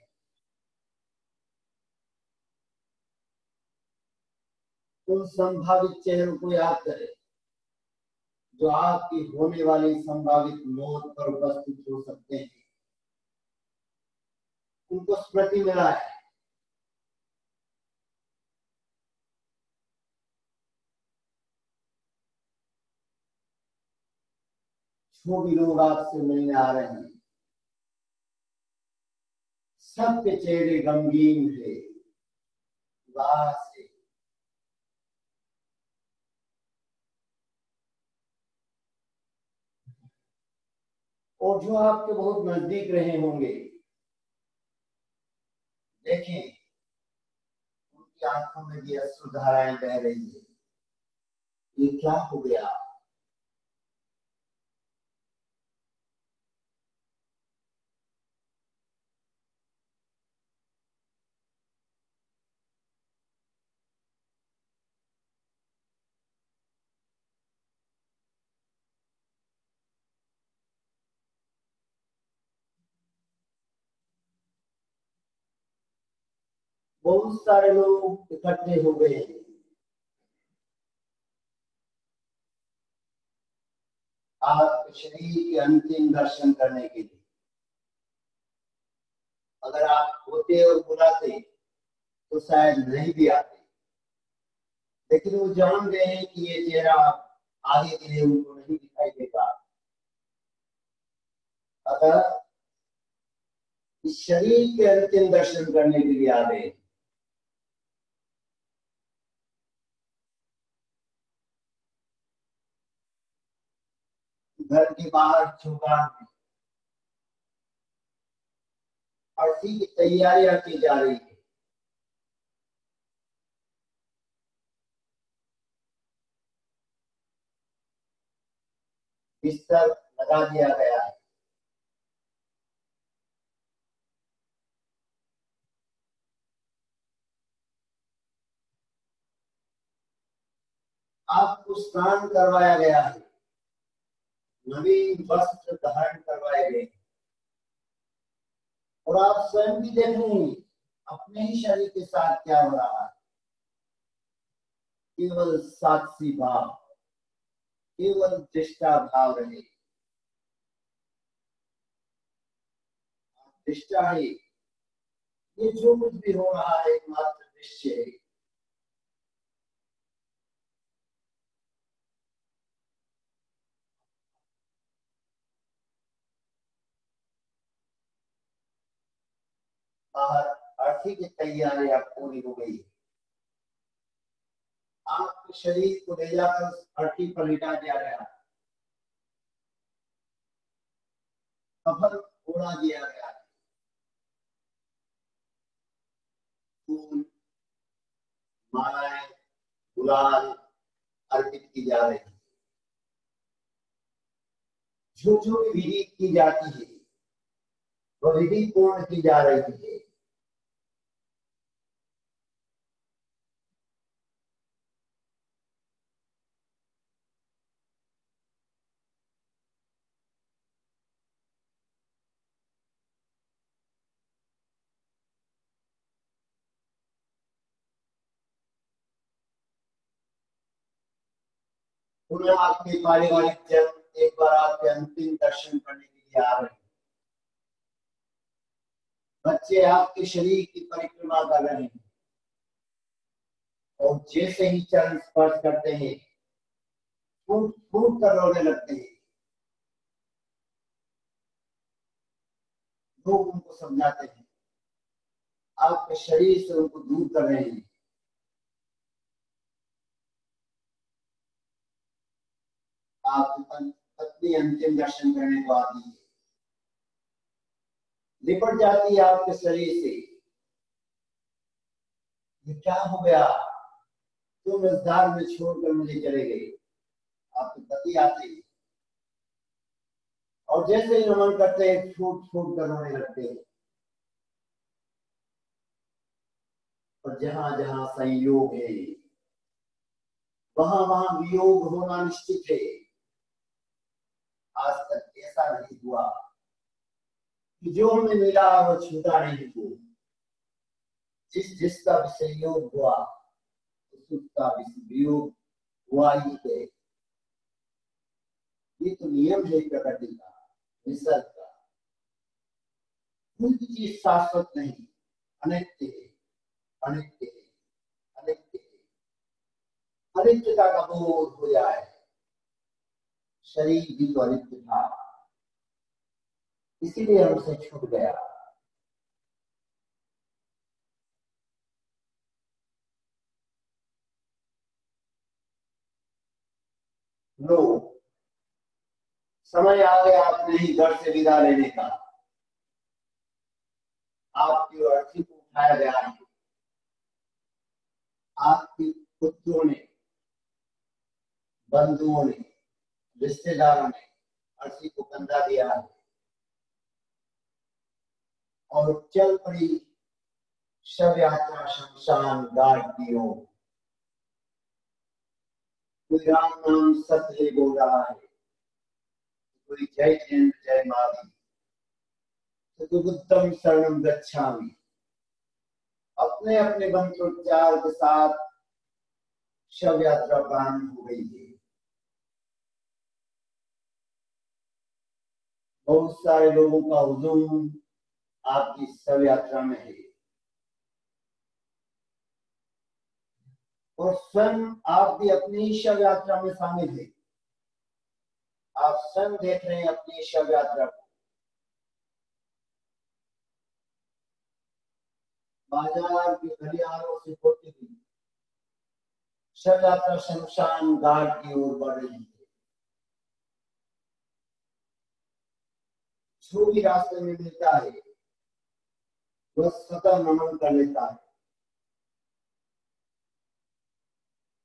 उन संभावित चेहरों को याद करें जो आपकी होने वाली संभावित मौत पर उपस्थित हो सकते हैं। उनको स्मृति मिला है। जो भी लोग आपसे मिलने आ रहे हैं, सबके चेहरे गमगीन थे, उदास थे। और जो आपके बहुत नजदीक रहे होंगे, देखें उनकी आंखों में भी अश्रुधाराएं बह रही है। ये क्या हो गया? बहुत सारे लोग इकट्ठे हो गए हैं आप शरीर के अंतिम दर्शन करने के लिए। अगर आप होते और बुलाते तो शायद नहीं भी आते, लेकिन वो जान गए हैं कि ये चेहरा आगे के लिए उनको नहीं दिखाई देगा। अतः इस शरीर के अंतिम दर्शन करने के लिए आ गए। घर के बाहर चौकान में अर्थी की तैयारियां की जा रही है। बिस्तर लगा दिया गया है। आपको स्नान करवाया गया है, नवीन वस्त्र धारण करवाए गए और आप स्वयं भी देखेंगे अपने ही शरीर के साथ क्या हो रहा है। केवल साक्षी भाव, केवल दृष्टा भाव रहे। दृष्टा है, ये जो कुछ भी हो रहा है एकमात्र दृश्य है। बाहर अर्थी की तैयारी अब पूरी हो गई। आपके शरीर को ले जाकर अर्थी पर लिटा दिया गया, कफन ओढ़ा दिया गया, फूल मालाएं गुलाल अर्पित की जा रही। जो जो विधि की जाती है वह विधि पूर्ण की जा रही है। पुनः आपके पारिवारिक जन एक बार आपके अंतिम दर्शन करने के लिए आ रहे हैं। बच्चे आपके शरीर की परिक्रमा कर रहे हैं और जैसे ही चरण स्पर्श करते हैं फूट फूट कर रोने लगते हैं। लोग उनको समझाते हैं, आपके शरीर से उनको दूर कर रहे हैं। आप पत्नी अंतिम दर्शन करने को आती है, लिपट जाती है आपके शरीर से। ये क्या हो गया? तुम इस दार में छोड़कर मुझे चले गए। आपके पति आते हैं और जैसे ही नमन करते हैं फूट फूट कर रोने लगते हैं। और जहां जहां संयोग है वहां वहां वियोग होना निश्चित है। आज तक ऐसा नहीं हुआ कि जो हमें मिला वो छूटा नहीं हो। जिसका भी संयोग हुआ उसका भी वियोग हुआ ही है। ये तो नियम है प्रकृति का, निसर्ग का। कोई भी चीज शाश्वत नहीं, अनित्य है, अनित्य है, अनित्य है। अनित्यता का बोध हो जाए। शरीर भी तो अनित्य था, इसीलिए हमसे छूट गया। लो, समय आ गया अपने ही घर से विदा लेने का। आपकी अर्थी को उठाया गया है। आपके पुत्रों ने बंधुओं ने, रिश्तेदारों ने अर्थी को कंधा दिया है और चल पड़ी शव यात्रा शमशान घाट की ओर। कोई राम नाम सत्य बोल रहा है, कोई जय जय जय मावी, चतुर्बुद्धम शरणम गच्छामि। अपने अपने मंत्रोच्चार के साथ शव यात्रा प्रारंभ हो गई है। बहुत सारे लोगों का हुजूम आपकी शव यात्रा में है और स्वयं आप भी अपनी शव यात्रा में शामिल है। आप स्वयं देख रहे हैं अपनी शव यात्रा को। बाजार के गलियारों से होती हुई शव यात्रा शमशान घाट की ओर बढ़ रही है। जो भी रास्ते में मिलता है वह स्वतः नमन कर लेता है,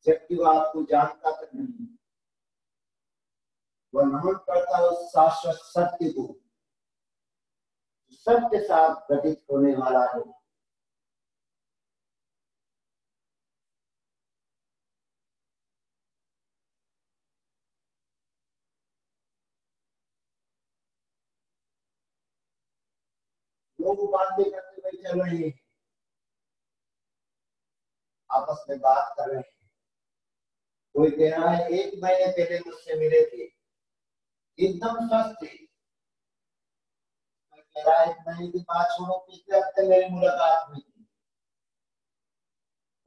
जबकि वह आपको जानता तक नहीं। वह नमन करता है उस शाश्वत सत्य को, सबके साथ घटित होने वाला है। लोग बातें करते हुए चल रहे हैं, आपस में बात कर रहे हैं। कोई कह रहा है 1 महीने पहले मुझसे मिले थे, एकदम स्वस्थ थे। कोई कह रहा है 1 महीने की बात छोड़ो, पिछले हफ्ते मेरी मुलाकात हुई थी।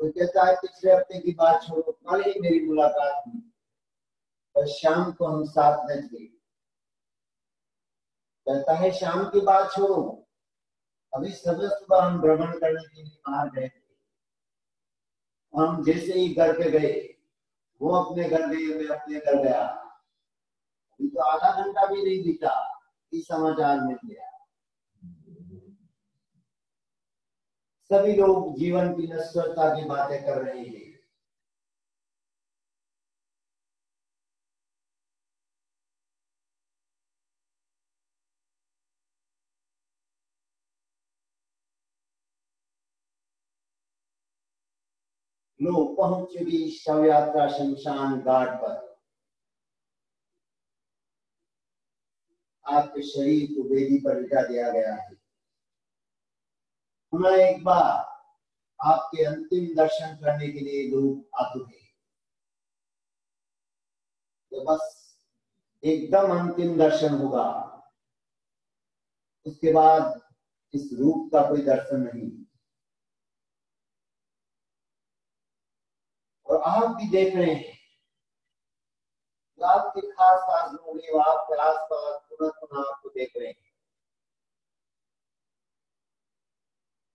कोई कहता है पिछले हफ्ते की बात छोड़ो, कल ही मेरी मुलाकात हुई और शाम को हम साथ में थे। कहता है शाम की बात छोड़ो, अभी सुबह सुबह हम भ्रमण करने के लिए बाहर गए थे। हम जैसे ही घर पे गए, वो अपने घर गए, मैं अपने घर गया। अभी तो आधा घंटा भी नहीं बीता कि समाचार मिल गया। सभी लोग जीवन की नश्वरता की बातें कर रहे हैं। लोग पहुंच चुकी शव यात्रा शमशान घाट पर। आपके शरीर को वेदी पर लिटा दिया गया है। पुनः एक बार आपके अंतिम दर्शन करने के लिए लोग आतुर हैं। तो बस एकदम अंतिम दर्शन होगा, उसके बाद इस रूप का कोई दर्शन नहीं। और आप भी देख रहे हैं, आपके खास खास लोग हैं, आपके आसपास पुनः पुनः आपको देख रहे हैं।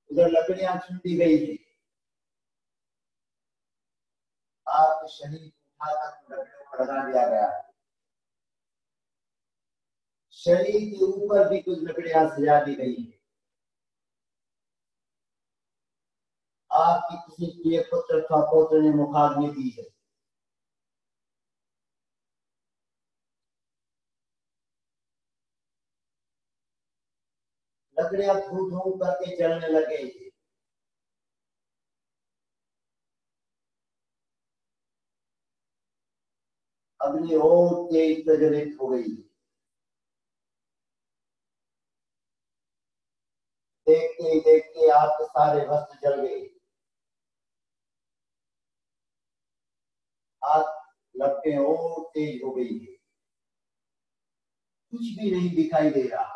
उधर लकड़ियां छूटी गई थी, आपके शरीर को उठाकर लकड़ियों पर लगा दिया गया है। शरीर के ऊपर भी कुछ लकड़ियां सजा दी गई है। आपकी किसी प्रिय पुत्र अथवा पौत्र ने मुखाग्नि दी है। लकड़ियां धू धू करके जलने लगे। अग्नि और तेज प्रज्वलित हो गई। देखते ही देखते आपके सारे वस्त्र जल गए। आग लपटें और तेज हो गई है। कुछ भी नहीं दिखाई दे रहा,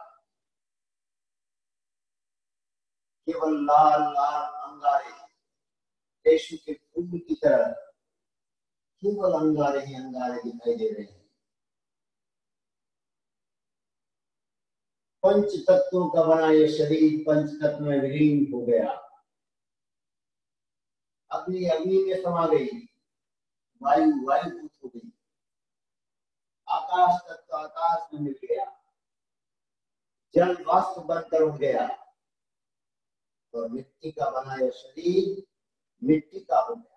केवल लाल लाल अंगारे, टेशु के फूल की तरह केवल अंगारे ही अंगारे दिखाई दे रहे हैं। पंच तत्वों का बना ये शरीर पंच तत्व में विलीन हो गया। अग्नि अग्नि में समा गई, वायु वायुभूत हो गई, आकाश तत्व आकाश में मिल गया, जल वाष्प बनकर उड़ गया और मिट्टी का बना यह शरीर मिट्टी का हो गया।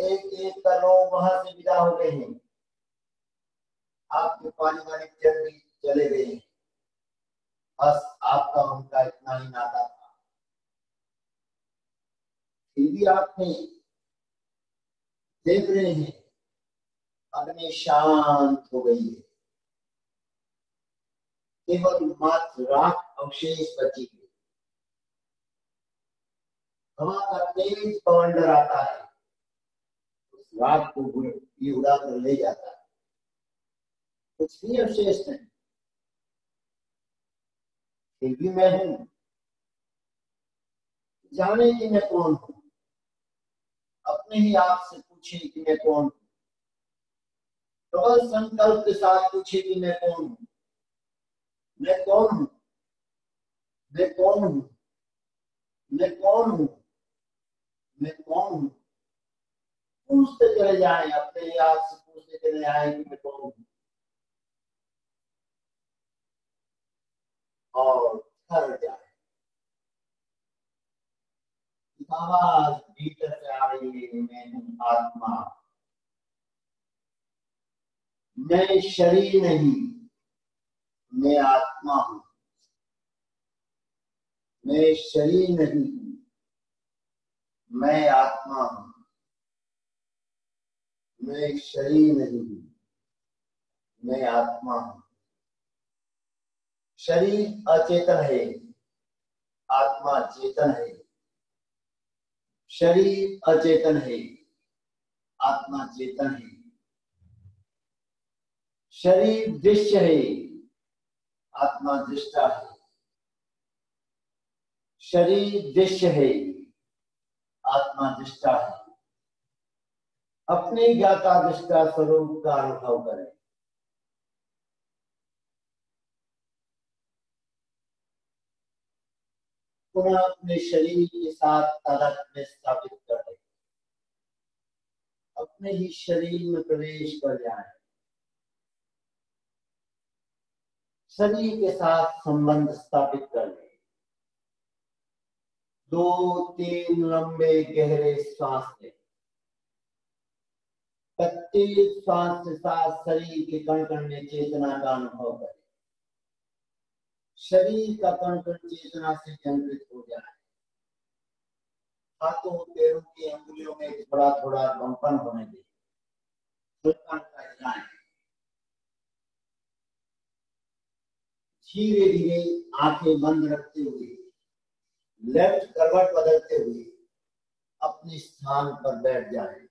एक एक का लोग वहां से विदा हो गए हैं। आपके पारिवारिक जन भी चले गए हैं। बस आपका उनका इतना ही नाता था। फिर भी आपने देख रहे हैं अग्नि शांत हो गई है, केवल मात्र राख अवशेष बची है। हवा का तेज पवन डराता है, उस राख को ये उड़ा कर ले जाता है, कुछ भी अवशेष नहीं। फिर भी मैं हूं, जाने कि मैं कौन हूं। अपने ही आप से पूछे कि मैं कौन हूं। प्रबल संकल्प के साथ पूछे कि मैं कौन हूं। मैं कौन हूं, मैं कौन हूं, मैं कौन हूं, मैं कौन हूं। पूछते चले जाए, अपने ही आप से पूछते चले जाए कि मैं कौन हूं, और ठहर जाए। आवाज भीतर से आ रही है, मैं हूं आत्मा, मैं शरीर नहीं, मैं आत्मा हूं। मैं शरीर नहीं, मैं आत्मा हूं। मैं शरीर नहीं, मैं आत्मा हूं। शरीर अचेतन है, आत्मा चेतन है। शरीर अचेतन है, आत्मा चेतन है। शरीर दृश्य है, आत्मा दृष्टा है। शरीर दृश्य है, आत्मा दृष्टा है। अपने ज्ञाता दृष्टा स्वरूप का अनुभव करें। पुनः अपने शरीर के साथ तादात्म्य में स्थापित करें। अपने ही शरीर में प्रवेश कर जाएं। शरीर के साथ संबंध स्थापित कर लें। 2-3 लंबे गहरे श्वास लें। प्रत्येक श्वास के साथ शरीर के कण कण में चेतना का अनुभव करें। शरीर का कण कण चेतना से केंद्रित हो जाए। हाथों पैरों की अंगुलियों में थोड़ा थोड़ा कंपन होने दें। धीरे धीरे आंखें बंद रखते हुए, लेफ्ट करवट बदलते हुए अपने स्थान पर बैठ जाएं।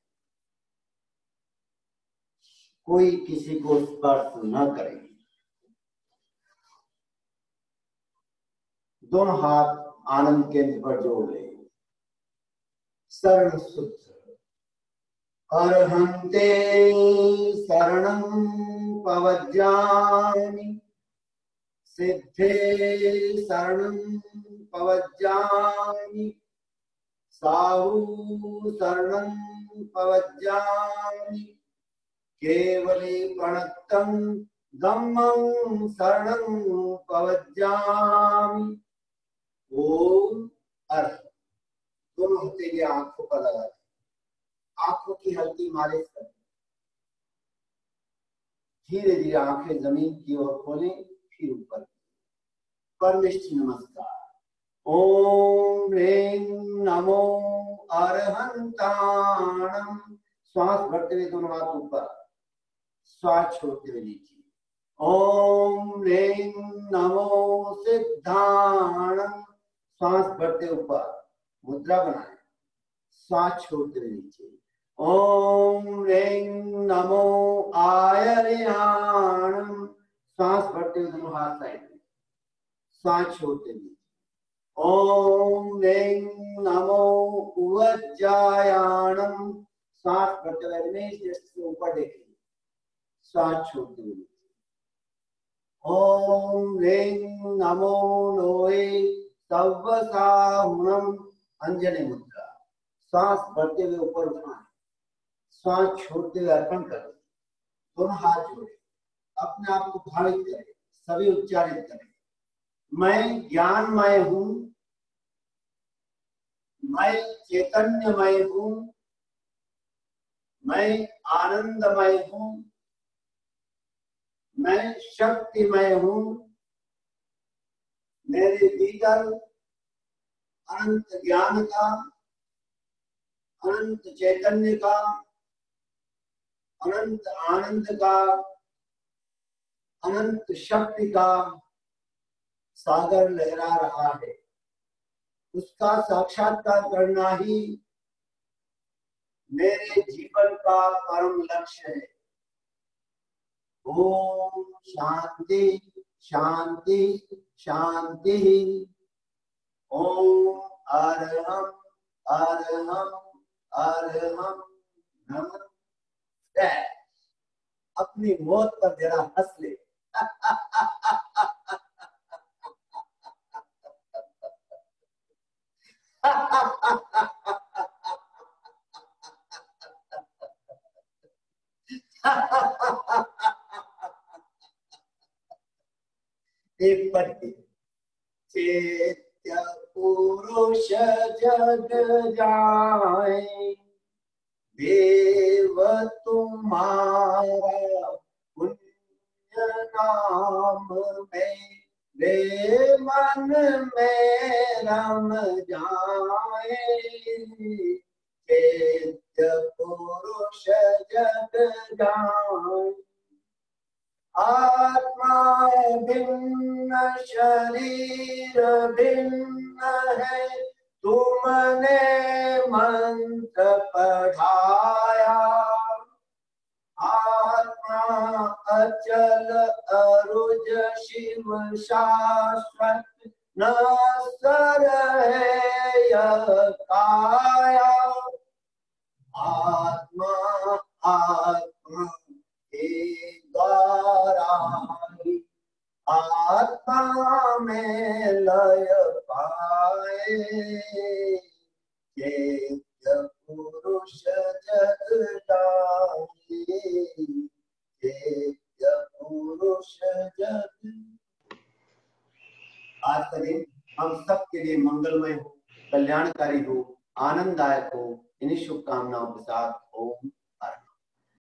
कोई किसी को स्पर्श न करे। दोनों हाथ आनंद केंद्र पर जोड़ लें। शरण सूत्र। अर्हन्ते शरणं पवज्जामि, सिद्धे शरणं पवज्जामि, साहु शरणं पवज्जामि, केवले प्रणक्तं धम्मं शरणं पवज्जामि। ओम अर्थ। दोनों हथेली आंखों पर लगा दें। आंखों की हल्की मालिश करें। धीरे धीरे आंखें जमीन की ओर खोलें, फिर ऊपर। परमेष्ठी नमस्कार। ओम ह्रीं नमो अरहंताणं। श्वास भरते हुए दोनों हाथ ऊपर, श्वास छोड़ते हुए नीचे। ओम ह्रीं नमो सिद्धाणं। श्वास भरते ऊपर, मुद्रा बनाए, श्वास छोड़ते हुए नीचे। ओम ह्रीं नमो आयर्याणं। श्वास भरते हुए दोनों हाथ साइड में, श्वास छोड़ते हुए। ओम ह्रीं नमो उवज्जायाणं। श्वास भरते हुए रमेश जस्ट से ऊपर देखें, श्वास छोड़ते हुए। ओम ह्रीं नमो लोहे सव्वसाहुणं। अंजलि मुद्रा। श्वास भरते हुए ऊपर उठाएं, श्वास छोड़ते हुए अर्पण करें। दोनों हाथ जोड़े, अपने आप को भावित करें, सभी उच्चारित करें। मैं ज्ञानमय हूं, मैं चैतन्यमय हूं, मैं आनंदमय हूँ, मैं शक्तिमय हूँ, मेरे भीतर अनंत ज्ञान का, अनंत चैतन्य का, अनंत आनंद का, अनंत शक्ति का सागर लहरा रहा है। उसका साक्षात्कार करना ही मेरे जीवन का परम लक्ष्य है। ओम शांति शांति शांति। ओम अरहम अरहम अरहम नमः। अपनी मौत पर जरा हंस ले। एक पद चेत्य पुरुष जग जाए, देव तुम्हारा पुण्य नाम में रे मन में रम जाए। चेत्य पुरुष जग जाए, आत्मा भिन्न शरीर भिन्न है, तुमने मंत्र पढ़ाया। आत्मा अचल अरुज शिव शाश्वत, न सर है यह काया। आत्मा आत्मा के द्वारा आत्मा में लय पाए। चेत्य पुरुष जग जाए, चेत्य पुरुष जग। आज का दिन हम सबके लिए मंगलमय हो, कल्याणकारी हो, आनंददायक हो। इन्हीं शुभकामनाओं के साथ ओम